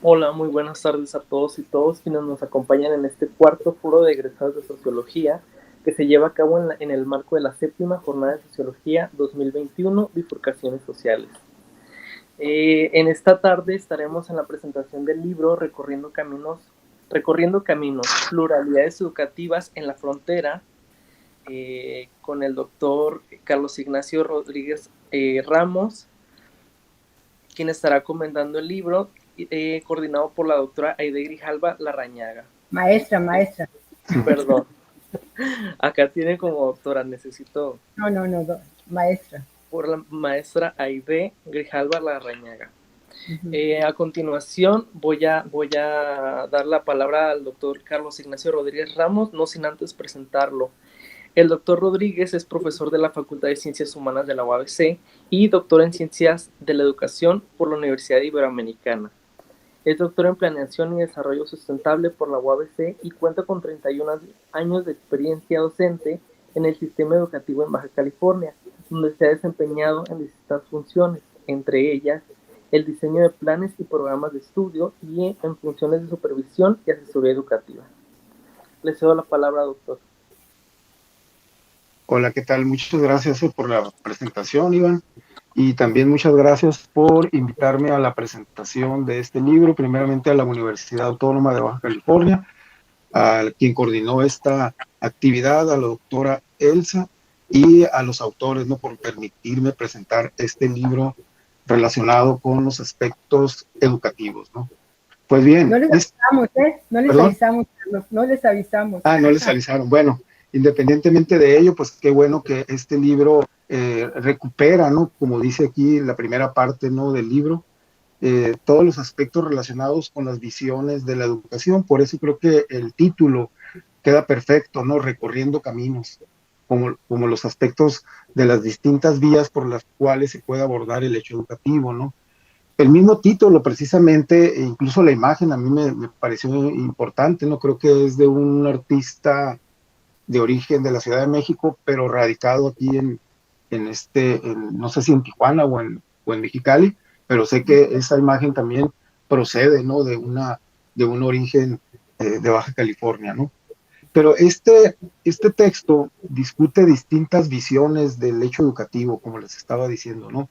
Hola, muy buenas tardes a todos y todos quienes nos acompañan en este cuarto foro de egresados de Sociología que se lleva a cabo en el marco de la séptima jornada de Sociología 2021, Bifurcaciones Sociales. En esta tarde estaremos en la presentación del libro Recorriendo Caminos, Pluralidades Educativas en la Frontera, con el doctor Carlos Ignacio Rodríguez Ramos, quien estará comentando el libro, coordinado por la doctora Aide Grijalva Larrañaga. Maestra. Perdón, acá tiene como doctora, necesito No, maestra. por la maestra Aide Grijalva Larrañaga. Ujú. A continuación voy a dar la palabra al doctor Carlos Ignacio Rodríguez Ramos, no sin antes presentarlo. El doctor Rodríguez es profesor de la Facultad de Ciencias Humanas de la UABC y doctor en Ciencias de la Educación por la Universidad Iberoamericana. Es doctor en Planeación y Desarrollo Sustentable por la UABC y cuenta con 31 años de experiencia docente en el sistema educativo en Baja California, donde se ha desempeñado en distintas funciones, entre ellas el diseño de planes y programas de estudio y en funciones de supervisión y asesoría educativa. Le cedo la palabra, doctor. Hola, ¿qué tal? Muchas gracias por la presentación, Iván. Y también muchas gracias por invitarme a la presentación de este libro, primeramente a la Universidad Autónoma de Baja California, a quien coordinó esta actividad, a la doctora Elsa, y a los autores, ¿no?, por permitirme presentar este libro relacionado con los aspectos educativos, ¿no? Pues bien, No les avisamos, ¿eh? No les ¿perdón? avisamos, Carlos, no les avisamos. No les avisaron. Bueno, independientemente de ello, pues qué bueno que este libro recupera, ¿no? Como dice aquí la primera parte, ¿no?, del libro, todos los aspectos relacionados con las visiones de la educación. Por eso creo que el título queda perfecto, ¿no? Recorriendo caminos, como los aspectos de las distintas vías por las cuales se puede abordar el hecho educativo, ¿no? El mismo título, precisamente, e incluso la imagen a mí me pareció importante, ¿no? Creo que es de un artista de origen de la Ciudad de México, pero radicado aquí no sé si en Tijuana o en Mexicali, pero sé que esa imagen también procede, ¿no?, de un origen de Baja California, ¿no? Pero este texto discute distintas visiones del hecho educativo, como les estaba diciendo, ¿no?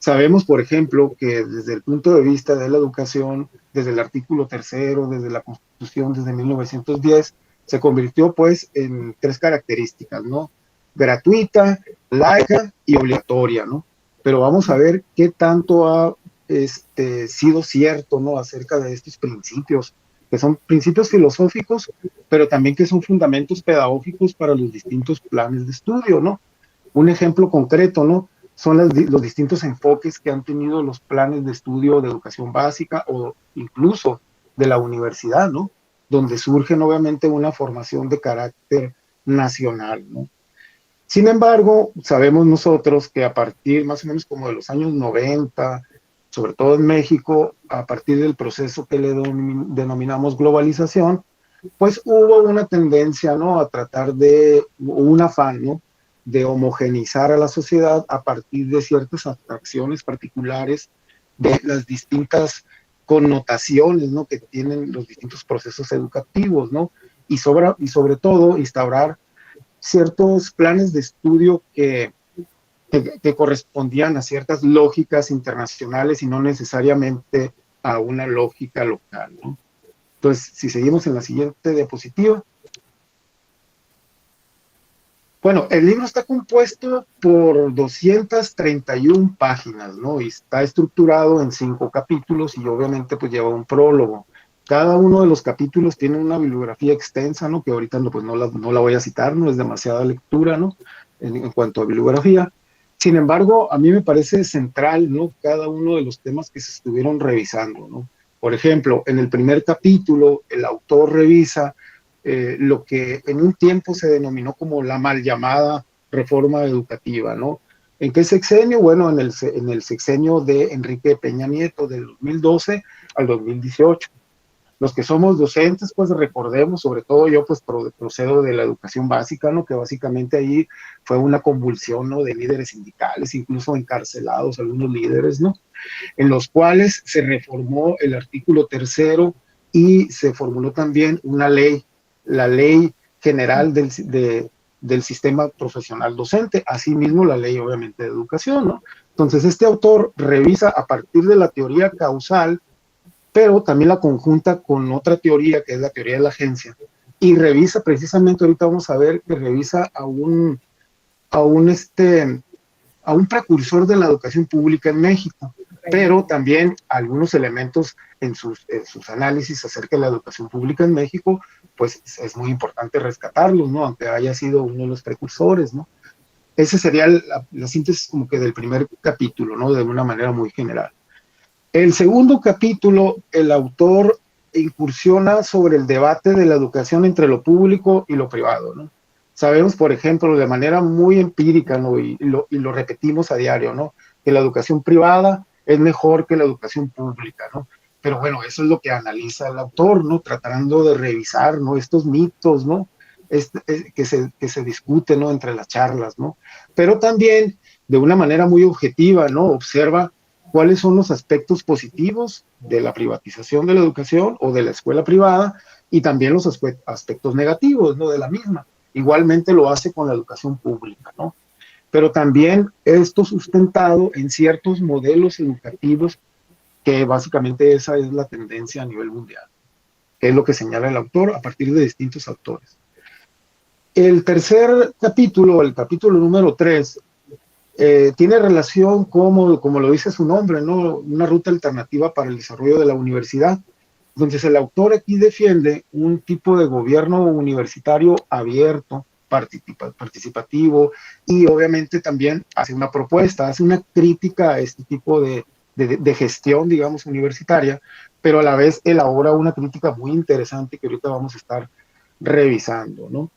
Sabemos, por ejemplo, que desde el punto de vista de la educación, desde el artículo tercero, desde la Constitución, desde 1910, se convirtió pues en tres características, ¿no? Gratuita, laica y obligatoria, ¿no? Pero vamos a ver qué tanto ha sido cierto, ¿no?, acerca de estos principios, que son principios filosóficos, pero también que son fundamentos pedagógicos para los distintos planes de estudio, ¿no? Un ejemplo concreto, ¿no?, son los distintos enfoques que han tenido los planes de estudio de educación básica o incluso de la universidad, ¿no?, donde surgen obviamente una formación de carácter nacional, ¿no? Sin embargo, sabemos nosotros que a partir más o menos como de los años 90, sobre todo en México, a partir del proceso que le denominamos globalización, pues hubo una tendencia, ¿no?, a tratar un afán, ¿no?, de homogeneizar a la sociedad a partir de ciertas atracciones particulares de las distintas connotaciones, ¿no?, que tienen los distintos procesos educativos, ¿no? Y sobre todo instaurar ciertos planes de estudio que correspondían a ciertas lógicas internacionales y no necesariamente a una lógica local, ¿no? Entonces, si seguimos en la siguiente diapositiva. Bueno, el libro está compuesto por 231 páginas, ¿no? Y está estructurado en 5 capítulos y obviamente pues lleva un prólogo. Cada uno de los capítulos tiene una bibliografía extensa, ¿no?, que ahorita pues no la voy a citar, no es demasiada lectura, ¿no?, en cuanto a bibliografía. Sin embargo, a mí me parece central, ¿no?, cada uno de los temas que se estuvieron revisando, ¿no? Por ejemplo, en el primer capítulo, el autor revisa lo que en un tiempo se denominó como la mal llamada reforma educativa, ¿no? ¿En qué sexenio? Bueno, en el sexenio de Enrique Peña Nieto, del 2012 al 2018. Los que somos docentes, pues recordemos, sobre todo yo, pues procedo de la educación básica, ¿no? Que básicamente ahí fue una convulsión, ¿no? De líderes sindicales, incluso encarcelados algunos líderes, ¿no? En los cuales se reformó el artículo 3º y se formuló también una ley, la Ley General del Sistema Profesional Docente, asimismo la ley obviamente de educación, ¿no? Entonces este autor revisa a partir de la teoría causal, pero también la conjunta con otra teoría que es la teoría de la agencia, y revisa precisamente, ahorita vamos a ver que revisa a un precursor de la educación pública en México, pero también algunos elementos en sus análisis acerca de la educación pública en México, pues es muy importante rescatarlos, ¿no? Aunque haya sido uno de los precursores, ¿no? Ese sería la síntesis como que del primer capítulo, ¿no? De una manera muy general. El segundo capítulo, el autor incursiona sobre el debate de la educación entre lo público y lo privado, ¿no? Sabemos, por ejemplo, de manera muy empírica, ¿no? y lo repetimos a diario, ¿no? Que la educación privada es mejor que la educación pública, ¿no? Pero bueno, eso es lo que analiza el autor, ¿no? Tratando de revisar, ¿no? Estos mitos, ¿no? Que se discuten, ¿no? Entre las charlas, ¿no? Pero también, de una manera muy objetiva, ¿no? Observa cuáles son los aspectos positivos de la privatización de la educación o de la escuela privada y también los aspectos negativos, ¿no? De la misma. Igualmente lo hace con la educación pública, ¿no? Pero también esto sustentado en ciertos modelos educativos que básicamente esa es la tendencia a nivel mundial, que es lo que señala el autor a partir de distintos autores. El tercer capítulo, el capítulo número 3, tiene relación, como lo dice su nombre, ¿no? Una ruta alternativa para el desarrollo de la universidad. Entonces el autor aquí defiende un tipo de gobierno universitario abierto, participativo, y obviamente también hace una propuesta, hace una crítica a este tipo de gestión, digamos, universitaria, pero a la vez elabora una crítica muy interesante que ahorita vamos a estar revisando, ¿no?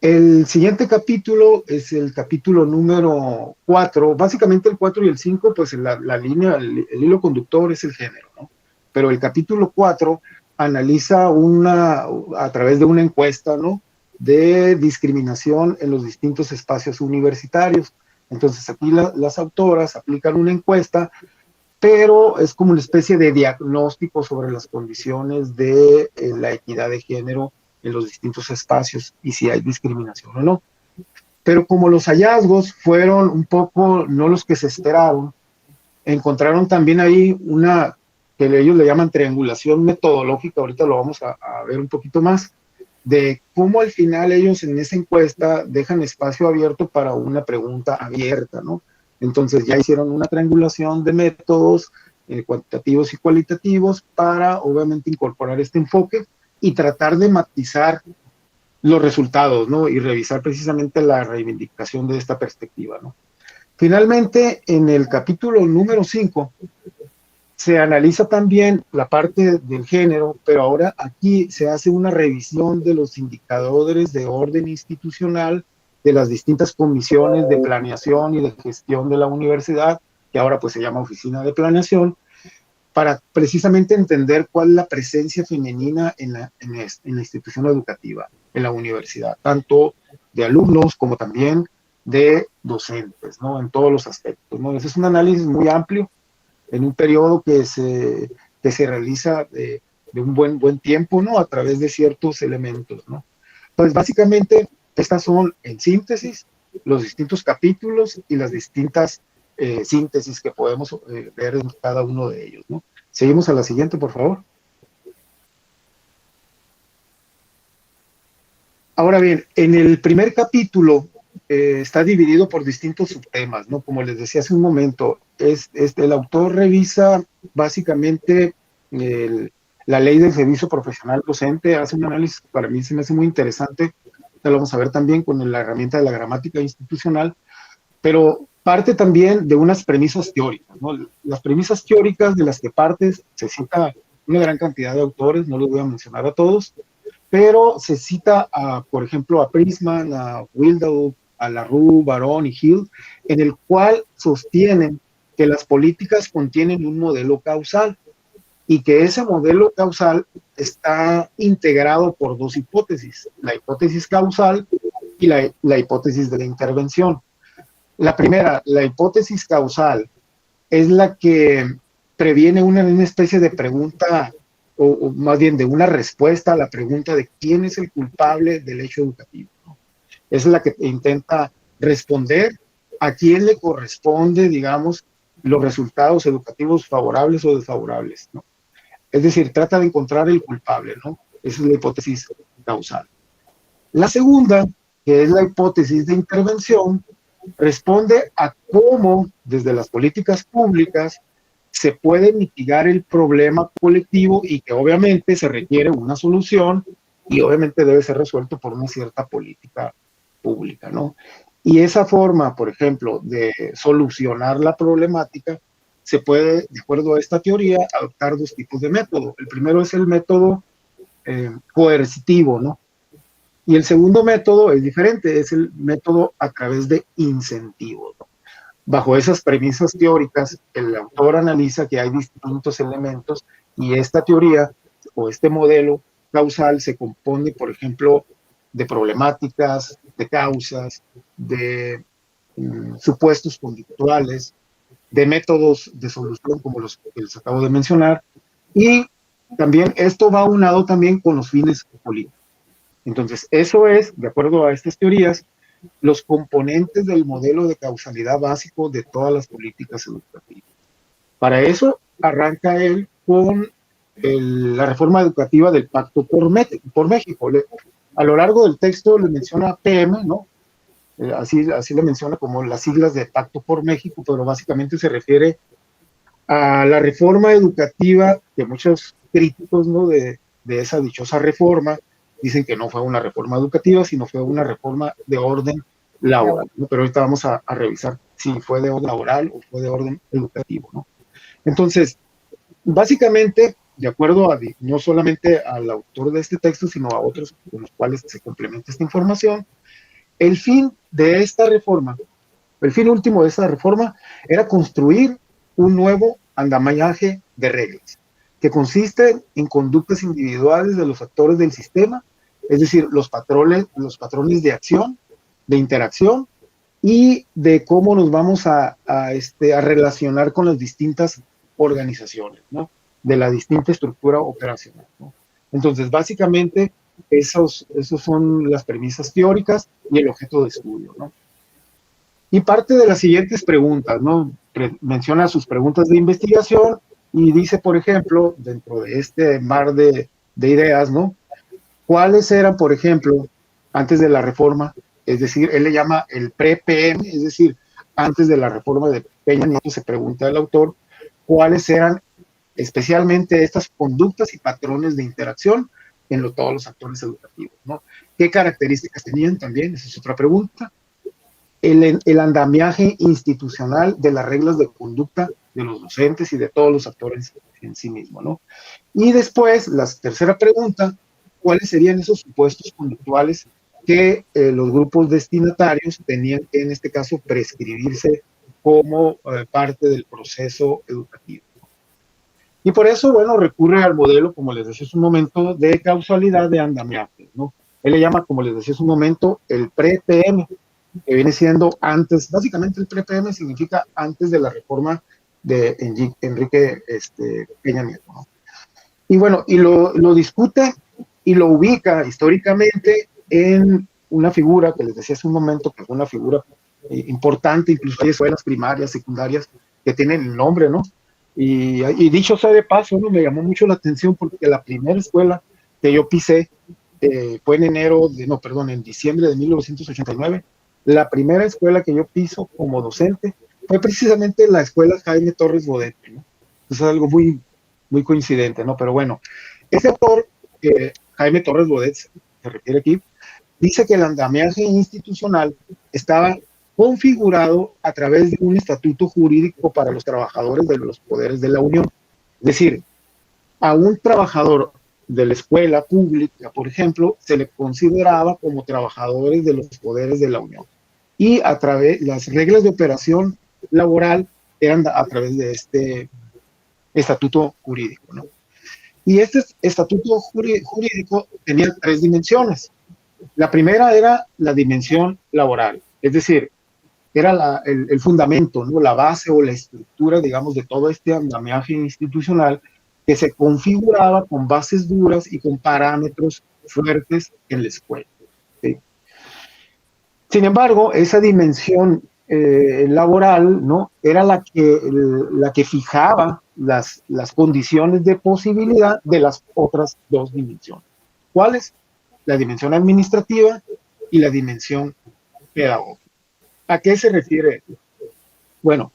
El siguiente capítulo es el capítulo número 4. Básicamente el 4 y el 5, pues la línea, el hilo conductor es el género, ¿no? Pero el capítulo 4 analiza a través de una encuesta, ¿no? De discriminación en los distintos espacios universitarios. Entonces aquí las autoras aplican una encuesta, pero es como una especie de diagnóstico sobre las condiciones de la equidad de género en los distintos espacios y si hay discriminación o no. Pero como los hallazgos fueron un poco no los que se esperaron, encontraron también ahí una que ellos le llaman triangulación metodológica, ahorita lo vamos a ver un poquito más, de cómo al final ellos en esa encuesta dejan espacio abierto para una pregunta abierta, ¿no? Entonces ya hicieron una triangulación de métodos cuantitativos y cualitativos para obviamente incorporar este enfoque y tratar de matizar los resultados, ¿no? Y revisar precisamente la reivindicación de esta perspectiva, ¿no? Finalmente, en el capítulo número 5, se analiza también la parte del género, pero ahora aquí se hace una revisión de los indicadores de orden institucional de las distintas comisiones de planeación y de gestión de la universidad, que ahora pues se llama Oficina de Planeación, para precisamente entender cuál es la presencia femenina en la institución educativa, en la universidad, tanto de alumnos como también de docentes, ¿no? En todos los aspectos, ¿no? Ese es un análisis muy amplio en un periodo que se realiza de un buen tiempo, ¿no? A través de ciertos elementos, ¿no? Entonces, básicamente, estas son, en síntesis, los distintos capítulos y las distintas síntesis que podemos ver en cada uno de ellos, ¿no? Seguimos a la siguiente, por favor. Ahora bien, en el primer capítulo está dividido por distintos subtemas, ¿no? Como les decía hace un momento, el autor revisa básicamente la ley del servicio profesional docente, hace un análisis que para mí se me hace muy interesante, lo vamos a ver también con la herramienta de la gramática institucional, pero parte también de unas premisas teóricas, ¿no? Las premisas teóricas de las que partes, se cita una gran cantidad de autores, no los voy a mencionar a todos, pero se cita, por ejemplo, a Prisman, a Wildau, a LaRue, Barón y Hill, en el cual sostienen que las políticas contienen un modelo causal y que ese modelo causal está integrado por dos hipótesis, la hipótesis causal y la hipótesis de la intervención. La primera, la hipótesis causal, es la que previene una especie de pregunta, o más bien de una respuesta a la pregunta de quién es el culpable del hecho educativo, ¿no? Es la que intenta responder a quién le corresponde, digamos, los resultados educativos favorables o desfavorables, ¿no? Es decir, trata de encontrar el culpable, ¿no? Esa es la hipótesis causal. La segunda, que es la hipótesis de intervención, responde a cómo, desde las políticas públicas, se puede mitigar el problema colectivo y que obviamente se requiere una solución y obviamente debe ser resuelto por una cierta política pública, ¿no? Y esa forma, por ejemplo, de solucionar la problemática, se puede, de acuerdo a esta teoría, adoptar dos tipos de método. El primero es el método coercitivo, ¿no? Y el segundo método es diferente, es el método a través de incentivos, ¿no? Bajo esas premisas teóricas, el autor analiza que hay distintos elementos y esta teoría o este modelo causal se compone, por ejemplo, de problemáticas, de causas, de supuestos conductuales, de métodos de solución como los que les acabo de mencionar, y también esto va aunado también con los fines políticos. Entonces, eso es, de acuerdo a estas teorías, los componentes del modelo de causalidad básico de todas las políticas educativas. Para eso arranca él con la reforma educativa del Pacto por México. A lo largo del texto le menciona PM, ¿no? Así le menciona como las siglas de Pacto por México, pero básicamente se refiere a la reforma educativa que muchos críticos, ¿no?, de esa dichosa reforma dicen que no fue una reforma educativa, sino fue una reforma de orden laboral, ¿no? Pero ahorita vamos a revisar si fue de orden laboral o fue de orden educativo, ¿no? Entonces, básicamente, de acuerdo a no solamente al autor de este texto, sino a otros con los cuales se complementa esta información, el fin de esta reforma, el fin último de esta reforma era construir un nuevo andamiaje de reglas, que consiste en conductas individuales de los actores del sistema, es decir, los patrones de acción, de interacción y de cómo nos vamos a relacionar con las distintas organizaciones, ¿no?, de la distinta estructura operacional, ¿no? Entonces, básicamente, esos son las premisas teóricas y el objeto de estudio, ¿no? Y parte de las siguientes preguntas, ¿no? Menciona sus preguntas de investigación y dice, por ejemplo, dentro de este mar de ideas, ¿no?, ¿cuáles eran, por ejemplo, antes de la reforma? Es decir, él le llama el pre-PM, es decir, antes de la reforma de Peña Nieto, se pregunta el autor, ¿cuáles eran especialmente estas conductas y patrones de interacción en todos los actores educativos, ¿no? ¿Qué características tenían también? Esa es otra pregunta. El andamiaje institucional de las reglas de conducta de los docentes y de todos los actores en sí mismo, ¿no? Y después, la tercera pregunta, ¿cuáles serían esos supuestos conductuales que los grupos destinatarios tenían que, en este caso, prescribirse como parte del proceso educativo? Y por eso, bueno, recurre al modelo, como les decía hace un momento, de causalidad de andamiaje, ¿no? Él le llama, como les decía hace un momento, el pre-PM, que viene siendo antes, básicamente el pre-PM significa antes de la reforma de Enrique Peña Nieto, ¿no? Y bueno, y lo discute y lo ubica históricamente en una figura que les decía hace un momento, que fue una figura importante, incluso hay escuelas primarias, secundarias, que tienen el nombre, ¿no? Y dicho sea de paso, ¿no?, me llamó mucho la atención porque la primera escuela que yo pisé fue en diciembre de 1989. La primera escuela que yo piso como docente fue precisamente la escuela Jaime Torres Bodet, ¿no? Eso es algo muy, muy coincidente, ¿no? Pero bueno, ese autor, Jaime Torres Bodet, se refiere aquí, dice que el andamiaje institucional estaba configurado a través de un estatuto jurídico para los trabajadores de los poderes de la Unión. Es decir, a un trabajador de la escuela pública, por ejemplo, se le consideraba como trabajadores de los poderes de la Unión. Y las reglas de operación laboral eran a través de este estatuto jurídico, ¿no? Y este estatuto jurídico tenía 3 dimensiones. La primera era la dimensión laboral, es decir, era el fundamento, ¿no? La base o la estructura, digamos, de todo este andamiaje institucional que se configuraba con bases duras y con parámetros fuertes en la escuela. ¿Sí? Sin embargo, esa dimensión laboral, ¿no? Era la que fijaba las condiciones de posibilidad de las otras 2 dimensiones. ¿Cuáles? La dimensión administrativa y la dimensión pedagógica. ¿A qué se refiere? Bueno,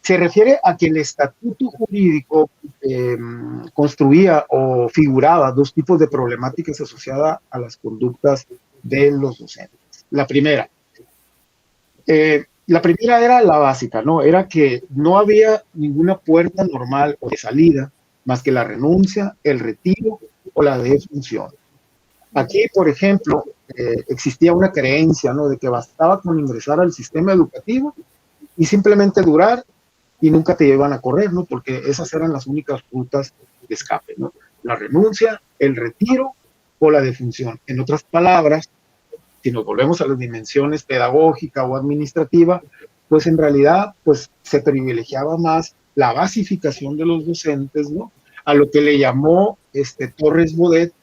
se refiere a que el estatuto jurídico construía o figuraba 2 tipos de problemáticas asociadas a las conductas de los docentes. La primera era la básica, ¿no? Era que no había ninguna puerta normal o de salida más que la renuncia, el retiro o la defunción. Aquí, por ejemplo, existía una creencia, ¿no? De que bastaba con ingresar al sistema educativo y simplemente durar y nunca te llevan a correr, ¿no? Porque esas eran las únicas rutas de escape, ¿no? La renuncia, el retiro o la defunción. En otras palabras, si nos volvemos a las dimensiones pedagógica o administrativa, pues en realidad pues se privilegiaba más la basificación de los docentes, ¿no? A lo que le llamó Torres Bodet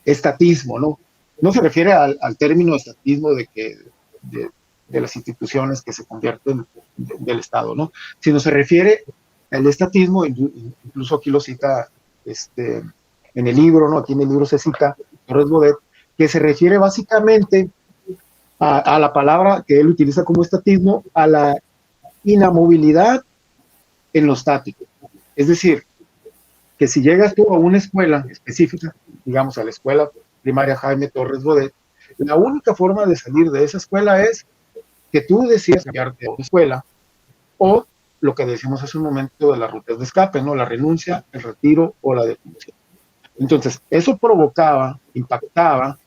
estatismo, ¿no? No se refiere al término estatismo de las instituciones que se convierten del Estado, ¿no? Sino se refiere al estatismo, incluso aquí lo cita en el libro, ¿no? Aquí en el libro se cita Torres Bodet, que se refiere básicamente a la palabra que él utiliza como estatismo, a la inamovilidad en lo estático. Es decir, que si llegas tú a una escuela específica, digamos a la escuela primaria Jaime Torres Bodet, la única forma de salir de esa escuela es que tú decidas cambiarte a otra escuela, o lo que decimos hace un momento de las rutas de escape, ¿no? La renuncia, el retiro o la defunción. Entonces, eso provocaba, impactaba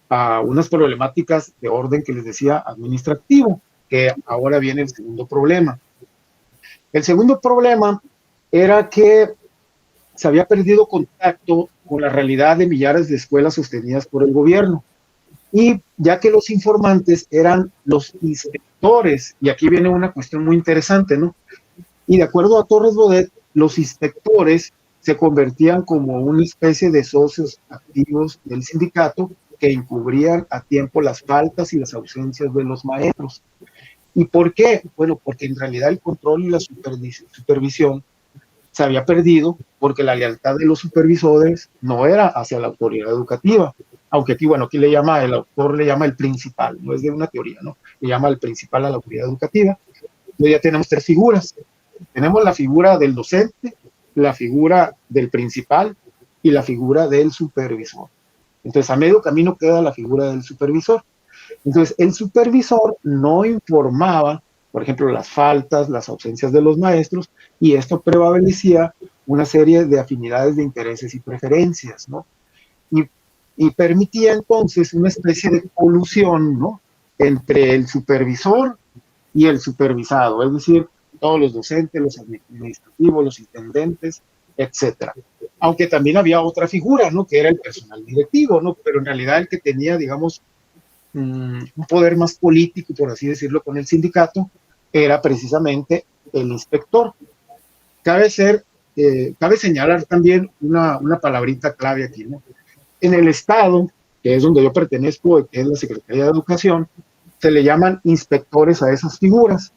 a unas problemáticas de orden que les decía administrativo, que ahora viene el segundo problema. El segundo problema era que se había perdido contacto con la realidad de millares de escuelas sostenidas por el gobierno. Y ya que los informantes eran los inspectores, y aquí viene una cuestión muy interesante, ¿no? Y de acuerdo a Torres Bodet, los inspectores se convertían como una especie de socios activos del sindicato que encubrían a tiempo las faltas y las ausencias de los maestros. ¿Y por qué? Bueno, porque en realidad el control y la supervisión se había perdido porque la lealtad de los supervisores no era hacia la autoridad educativa, aunque aquí, bueno, aquí el autor le llama el principal, no es de una teoría, ¿no? Le llama el principal a la autoridad educativa. Entonces ya tenemos 3 figuras. Tenemos la figura del docente, la figura del principal y la figura del supervisor. Entonces a medio camino queda la figura del supervisor. Entonces el supervisor no informaba, por ejemplo, las faltas, las ausencias de los maestros, y esto prevalecía una serie de afinidades de intereses y preferencias, ¿no? Y permitía entonces una especie de colusión, ¿no? Entre el supervisor y el supervisado, es decir, todos los docentes, los administrativos, los intendentes, etcétera. Aunque también había otra figura, ¿no? Que era el personal directivo, ¿no? Pero en realidad el que tenía, digamos, un poder más político, por así decirlo, con el sindicato, era precisamente el inspector. Cabe señalar también una palabrita clave aquí, ¿no? En el Estado, que es donde yo pertenezco, que es la Secretaría de Educación, se le llaman inspectores a esas figuras,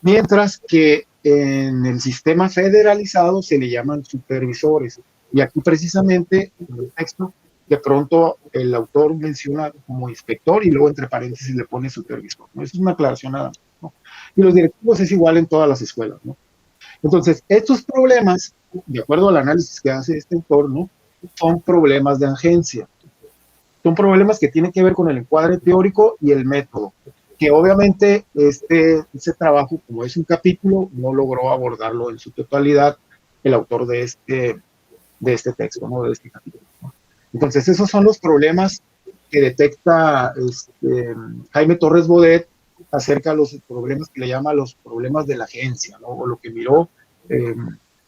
mientras que en el sistema federalizado se le llaman supervisores. Y aquí precisamente en el texto, de pronto el autor menciona como inspector y luego entre paréntesis le pone supervisor, ¿no? Eso es una aclaración nada más, ¿no? Y los directivos es igual en todas las escuelas, ¿no? Entonces, estos problemas, de acuerdo al análisis que hace este autor, ¿no? Son problemas de agencia. Son problemas que tienen que ver con el encuadre teórico y el método, que obviamente ese trabajo, como es un capítulo, no logró abordarlo en su totalidad el autor de este texto, ¿no? De este capítulo, ¿no? Entonces, esos son los problemas que detecta Jaime Torres Bodet acerca de los problemas que le llama los problemas de la agencia, ¿no? O lo que miró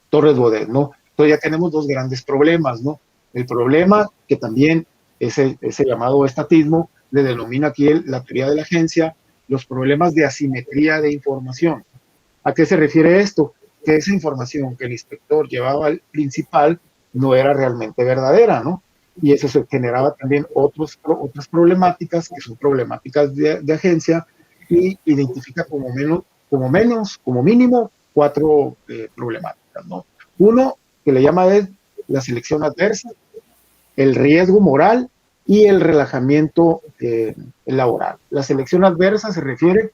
Torres Bodet, ¿no? Entonces ya tenemos dos grandes problemas, ¿no? El problema que también ese llamado estatismo le denomina aquí la teoría de la agencia, los problemas de asimetría de información. ¿A qué se refiere esto? Que esa información que el inspector llevaba al principal no era realmente verdadera, ¿no? Y eso se generaba también otras problemáticas, que son problemáticas de agencia, y identifica como mínimo 4 problemáticas, ¿no? Uno, que le llama es la selección adversa, el riesgo moral y el relajamiento laboral. La selección adversa se refiere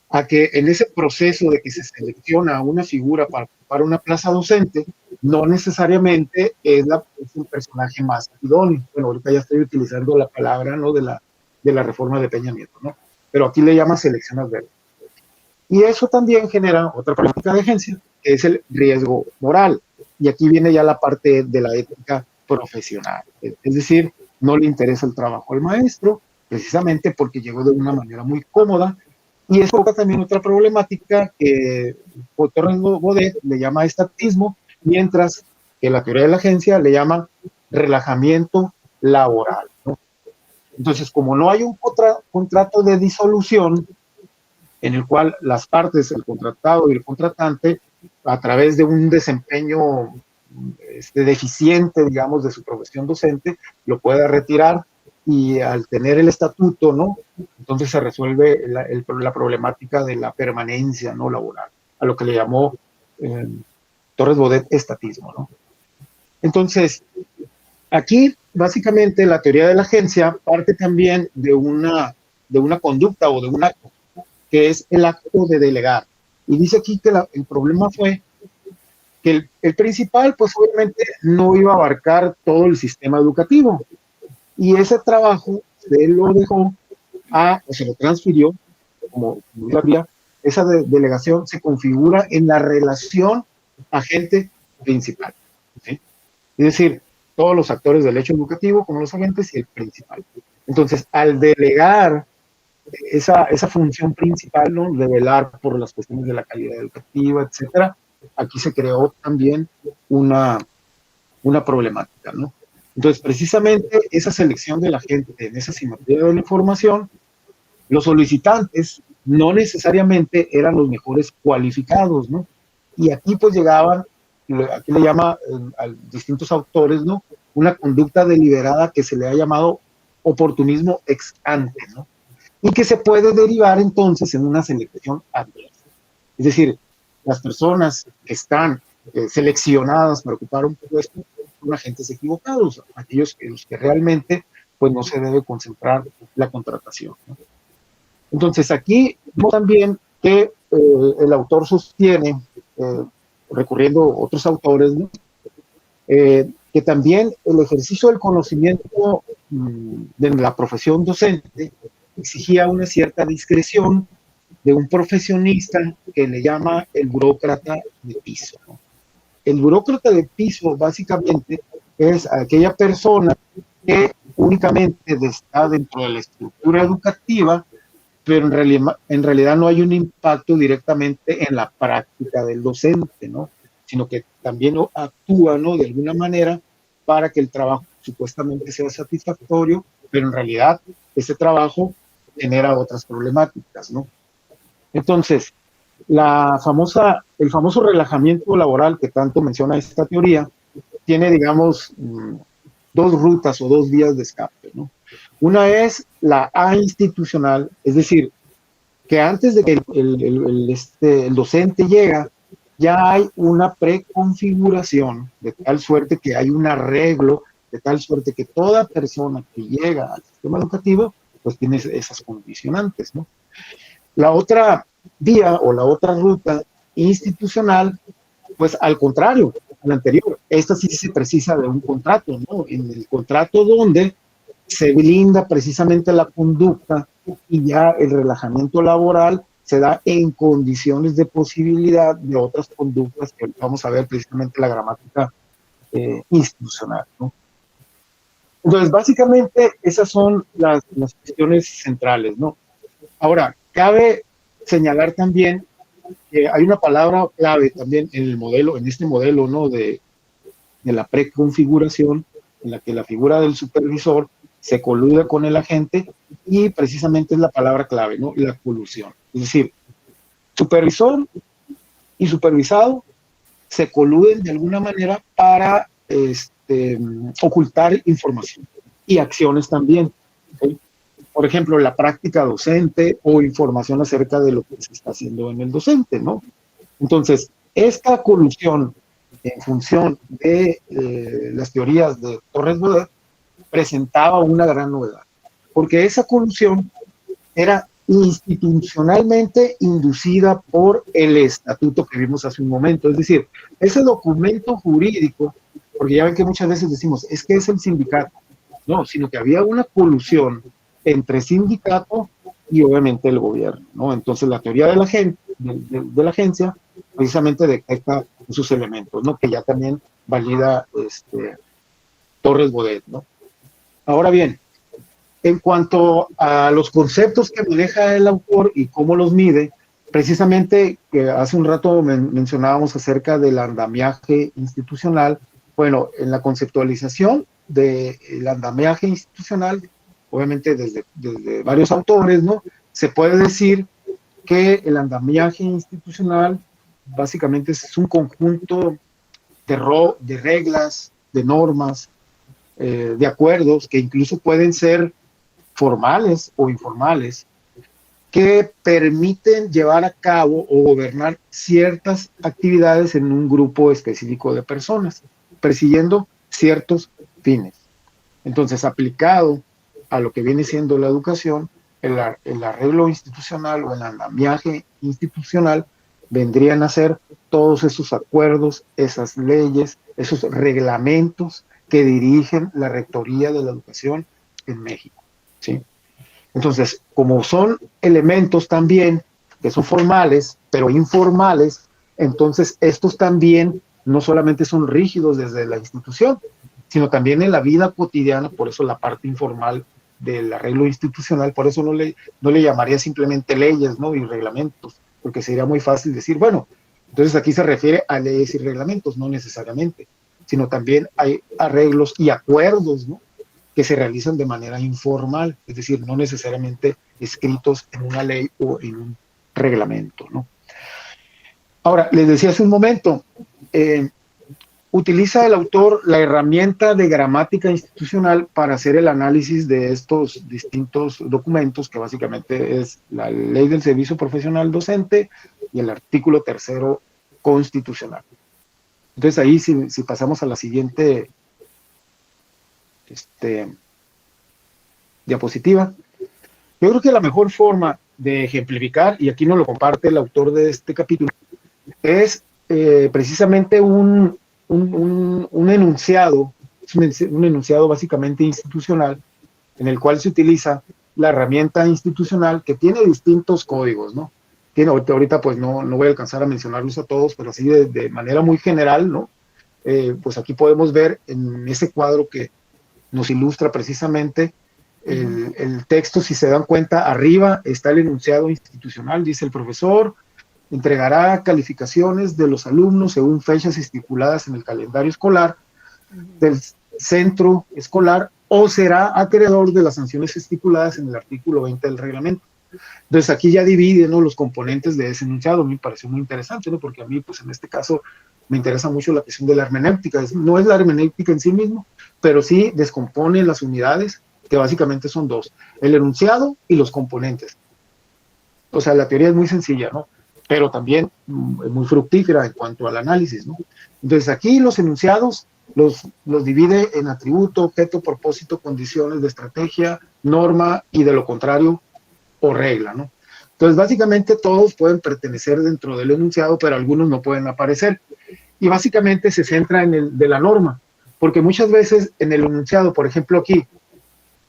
a que en ese proceso de que se selecciona a una figura para ocupar una plaza docente, no necesariamente es el personaje más idóneo. Bueno, ahorita ya estoy utilizando la palabra, ¿no?, de la reforma de Peña Nieto, ¿no? Pero aquí le llama selección adversa. Y eso también genera otra práctica de agencia, que es el riesgo moral. Y aquí viene ya la parte de la ética profesional. Es decir, no le interesa el trabajo al maestro, precisamente porque llegó de una manera muy cómoda. Y eso provoca también otra problemática que Torres Bodet le llama estatismo, mientras que la teoría de la agencia le llama relajamiento laboral, ¿no? Entonces, como no hay un contrato de disolución en el cual las partes, el contratado y el contratante, a través de un desempeño deficiente, digamos, de su profesión docente, lo pueda retirar, y al tener el estatuto, ¿no?, entonces se resuelve la problemática de la permanencia no laboral, a lo que le llamó Torres Bodet estatismo, ¿no? Entonces, aquí básicamente la teoría de la agencia parte también de una conducta o de un acto, que es el acto de delegar. Y dice aquí que el problema fue que el principal, pues obviamente no iba a abarcar todo el sistema educativo, y ese trabajo se lo dejó o se lo transfirió, como esa delegación se configura en la relación agente principal, ¿sí? Es decir, todos los actores del hecho educativo, como los agentes, y el principal. Entonces, al delegar esa función principal, ¿no?, de velar por las cuestiones de la calidad educativa, etcétera, aquí se creó también una problemática, ¿no? Entonces, precisamente esa selección de la gente en esa simetría de la información, los solicitantes no necesariamente eran los mejores cualificados, ¿no? Y aquí pues llegaban, aquí le llama a distintos autores, ¿no?, una conducta deliberada que se le ha llamado oportunismo ex ante, ¿no?, y que se puede derivar entonces en una selección adversa. Es decir, las personas que están seleccionadas para ocupar un puesto son agentes equivocados, aquellos en los que realmente pues no se debe concentrar la contratación, ¿no? Entonces aquí vemos también que el autor sostiene, recurriendo a otros autores, ¿no?, que también el ejercicio del conocimiento de la profesión docente exigía una cierta discreción de un profesionista que le llama el burócrata de piso, ¿no? El burócrata de piso básicamente es aquella persona que únicamente está dentro de la estructura educativa, pero en realidad no hay un impacto directamente en la práctica del docente, ¿no?, sino que también actúa, ¿no?, de alguna manera para que el trabajo supuestamente sea satisfactorio, pero en realidad ese trabajo genera otras problemáticas, ¿no? Entonces, el famoso relajamiento laboral que tanto menciona esta teoría tiene, digamos, 2 rutas o 2 vías de escape, ¿no? Una es la institucional, es decir, que antes de que el docente llega, ya hay una preconfiguración, de tal suerte que hay un arreglo, de tal suerte que toda persona que llega al sistema educativo, pues tiene esas condicionantes, ¿no? La otra vía o la otra ruta institucional, pues al contrario, al anterior, esta sí se precisa de un contrato, ¿no? En el contrato donde se blinda precisamente la conducta y ya el relajamiento laboral se da en condiciones de posibilidad de otras conductas que vamos a ver precisamente la gramática institucional, ¿no? Entonces, básicamente, esas son las cuestiones centrales, ¿no? Ahora, cabe señalar también hay una palabra clave también en el modelo, en este modelo, ¿no? de la preconfiguración, en la que la figura del supervisor se colude con el agente, y precisamente es la palabra clave, ¿no? La colusión. Es decir, supervisor y supervisado se coluden de alguna manera para ocultar información y acciones también. ¿Sí? Por ejemplo, la práctica docente o información acerca de lo que se está haciendo en el docente, ¿no? Entonces, esta colusión en función de las teorías de Torres-Bodet presentaba una gran novedad, porque esa colusión era institucionalmente inducida por el estatuto que vimos hace un momento. Es decir, ese documento jurídico, porque ya ven que muchas veces decimos, es que es el sindicato. No, sino que había una colusión entre sindicato y obviamente el gobierno, ¿no? Entonces la teoría de la agencia precisamente detecta esos elementos, ¿no? Que ya también valida Torres-Bodet, ¿no? Ahora bien, en cuanto a los conceptos que maneja el autor y cómo los mide, precisamente que hace un rato mencionábamos acerca del andamiaje institucional. Bueno, en la conceptualización del andamiaje institucional, obviamente desde varios autores, ¿no? Se puede decir que el andamiaje institucional básicamente es un conjunto de reglas, de normas, de acuerdos que incluso pueden ser formales o informales, que permiten llevar a cabo o gobernar ciertas actividades en un grupo específico de personas, persiguiendo ciertos fines. Entonces, aplicado a lo que viene siendo la educación, el arreglo institucional o el andamiaje institucional vendrían a ser todos esos acuerdos, esas leyes, esos reglamentos que dirigen la rectoría de la educación en México, ¿sí? Entonces, como son elementos también que son formales, pero informales, entonces estos también no solamente son rígidos desde la institución, sino también en la vida cotidiana. Por eso la parte informal del arreglo institucional, por eso no le llamaría simplemente leyes, ¿no? Y reglamentos, porque sería muy fácil decir, bueno, entonces aquí se refiere a leyes y reglamentos, no necesariamente, sino también hay arreglos y acuerdos, ¿no? Que se realizan de manera informal, es decir, no necesariamente escritos en una ley o en un reglamento, ¿no? Ahora, les decía hace un momento, utiliza el autor la herramienta de gramática institucional para hacer el análisis de estos distintos documentos, que básicamente es la Ley del Servicio Profesional Docente y el artículo 3º constitucional. Entonces ahí, si pasamos a la siguiente diapositiva, yo creo que la mejor forma de ejemplificar, y aquí nos lo comparte el autor de este capítulo, es precisamente un enunciado, un enunciado básicamente institucional, en el cual se utiliza la herramienta institucional que tiene distintos códigos, ¿no? Ahorita pues no voy a alcanzar a mencionarlos a todos, pero así de manera muy general, ¿no? Pues aquí podemos ver en ese cuadro que nos ilustra precisamente el texto. Si se dan cuenta, arriba está el enunciado institucional, dice: el profesor entregará calificaciones de los alumnos según fechas estipuladas en el calendario escolar del centro escolar, o será acreedor de las sanciones estipuladas en el artículo 20 del reglamento. Entonces aquí ya divide, ¿no?, los componentes de ese enunciado. Me pareció muy interesante, ¿no?, porque a mí, pues en este caso, me interesa mucho la cuestión de la hermenéutica. No es la hermenéutica en sí mismo, pero sí descompone las unidades, que básicamente son dos: el enunciado y los componentes. O sea, la teoría es muy sencilla, ¿no?, pero también muy fructífera en cuanto al análisis, ¿no? Entonces aquí los enunciados los divide en atributo, objeto, propósito, condiciones de estrategia, norma y, de lo contrario, o regla, ¿no? Entonces básicamente todos pueden pertenecer dentro del enunciado, pero algunos no pueden aparecer. Y básicamente se centra en el de la norma, porque muchas veces en el enunciado, por ejemplo aquí,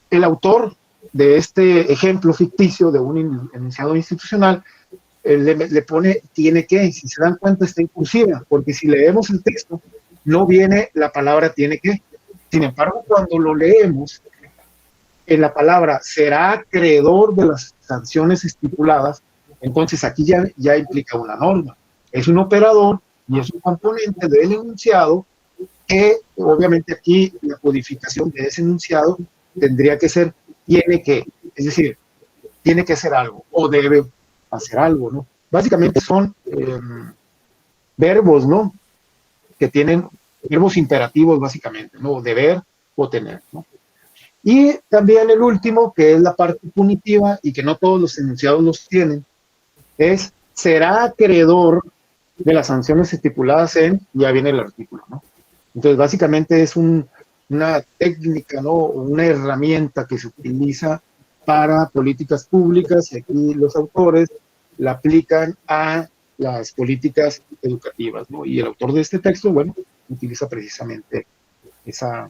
el autor de este ejemplo ficticio de un enunciado institucional le pone tiene que. Si se dan cuenta, está inclusiva, porque si leemos el texto no viene la palabra tiene que. Sin embargo, cuando lo leemos, en la palabra será acreedor de las sanciones estipuladas, Entonces aquí ya implica una norma. Es un operador y es un componente del enunciado que obviamente aquí la codificación de ese enunciado tendría que ser, es decir, tiene que hacer algo o debe hacer algo, ¿no? Básicamente son verbos, ¿no? Que tienen verbos imperativos básicamente, ¿no? Deber o tener, ¿no? Y también el último, que es la parte punitiva y que no todos los enunciados los tienen, es será acreedor de las sanciones estipuladas ya viene el artículo, ¿no? Entonces, básicamente es una técnica, ¿no? Una herramienta que se utiliza para políticas públicas y aquí los autores la aplican a las políticas educativas, ¿no? Y el autor de este texto, bueno, utiliza precisamente esa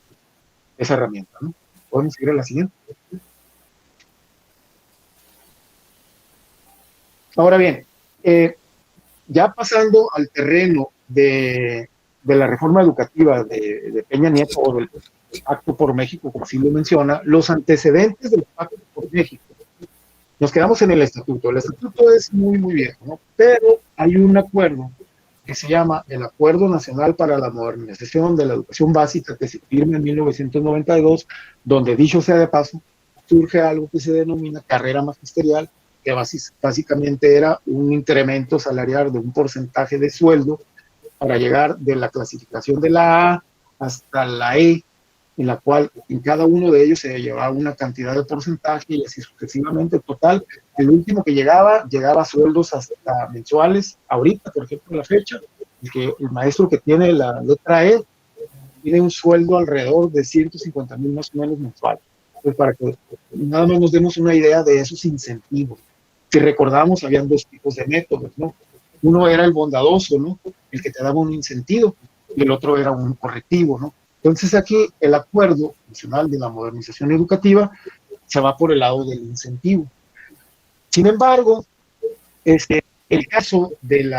herramienta, ¿no? Podemos seguir a la siguiente. Ahora bien, ya pasando al terreno de la reforma educativa de Peña Nieto o del Pacto por México, como así lo menciona, los antecedentes del Pacto por México. Nos quedamos en el estatuto. El estatuto es muy, muy viejo, ¿no? Pero hay un acuerdo que se llama el Acuerdo Nacional para la Modernización de la Educación Básica, que se firma en 1992, donde, dicho sea de paso, surge algo que se denomina carrera magisterial, que básicamente era un incremento salarial de un porcentaje de sueldo para llegar de la clasificación de la A hasta la E, en la cual en cada uno de ellos se llevaba una cantidad de porcentaje y así sucesivamente. Total, el último que llegaba a sueldos hasta mensuales. Ahorita, por ejemplo, la fecha, el maestro que tiene la letra E tiene un sueldo alrededor de 150,000 más o menos mensuales. Pues para que nada más nos demos una idea de esos incentivos. Si recordamos, habían dos tipos de métodos, ¿no? Uno era el bondadoso, ¿no? El que te daba un incentivo, y el otro era un correctivo, ¿no? Entonces aquí el Acuerdo Nacional de la Modernización Educativa se va por el lado del incentivo. Sin embargo, el caso del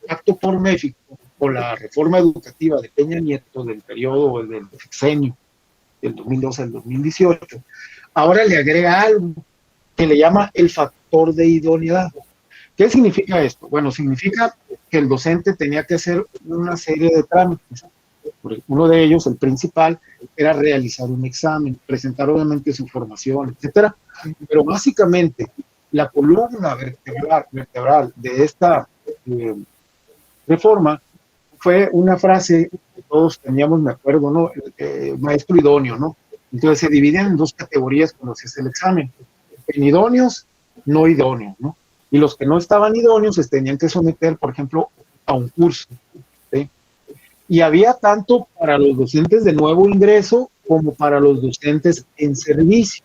Pacto por México o la reforma educativa de Peña Nieto del periodo del sexenio del 2012 al 2018, ahora le agrega algo que le llama el factor de idoneidad. ¿Qué significa esto? Bueno, significa que el docente tenía que hacer una serie de trámites. Uno de ellos, el principal, era realizar un examen, presentar obviamente su formación, etcétera. Pero básicamente la columna vertebral de esta reforma fue una frase que todos teníamos, me acuerdo, ¿no? Maestro idóneo, ¿no? Entonces se dividen en dos categorías cuando se hace el examen: en idóneos, no idóneos, ¿no? Y los que no estaban idóneos se tenían que someter, por ejemplo, a un curso, ¿sí? Y había tanto para los docentes de nuevo ingreso como para los docentes en servicio.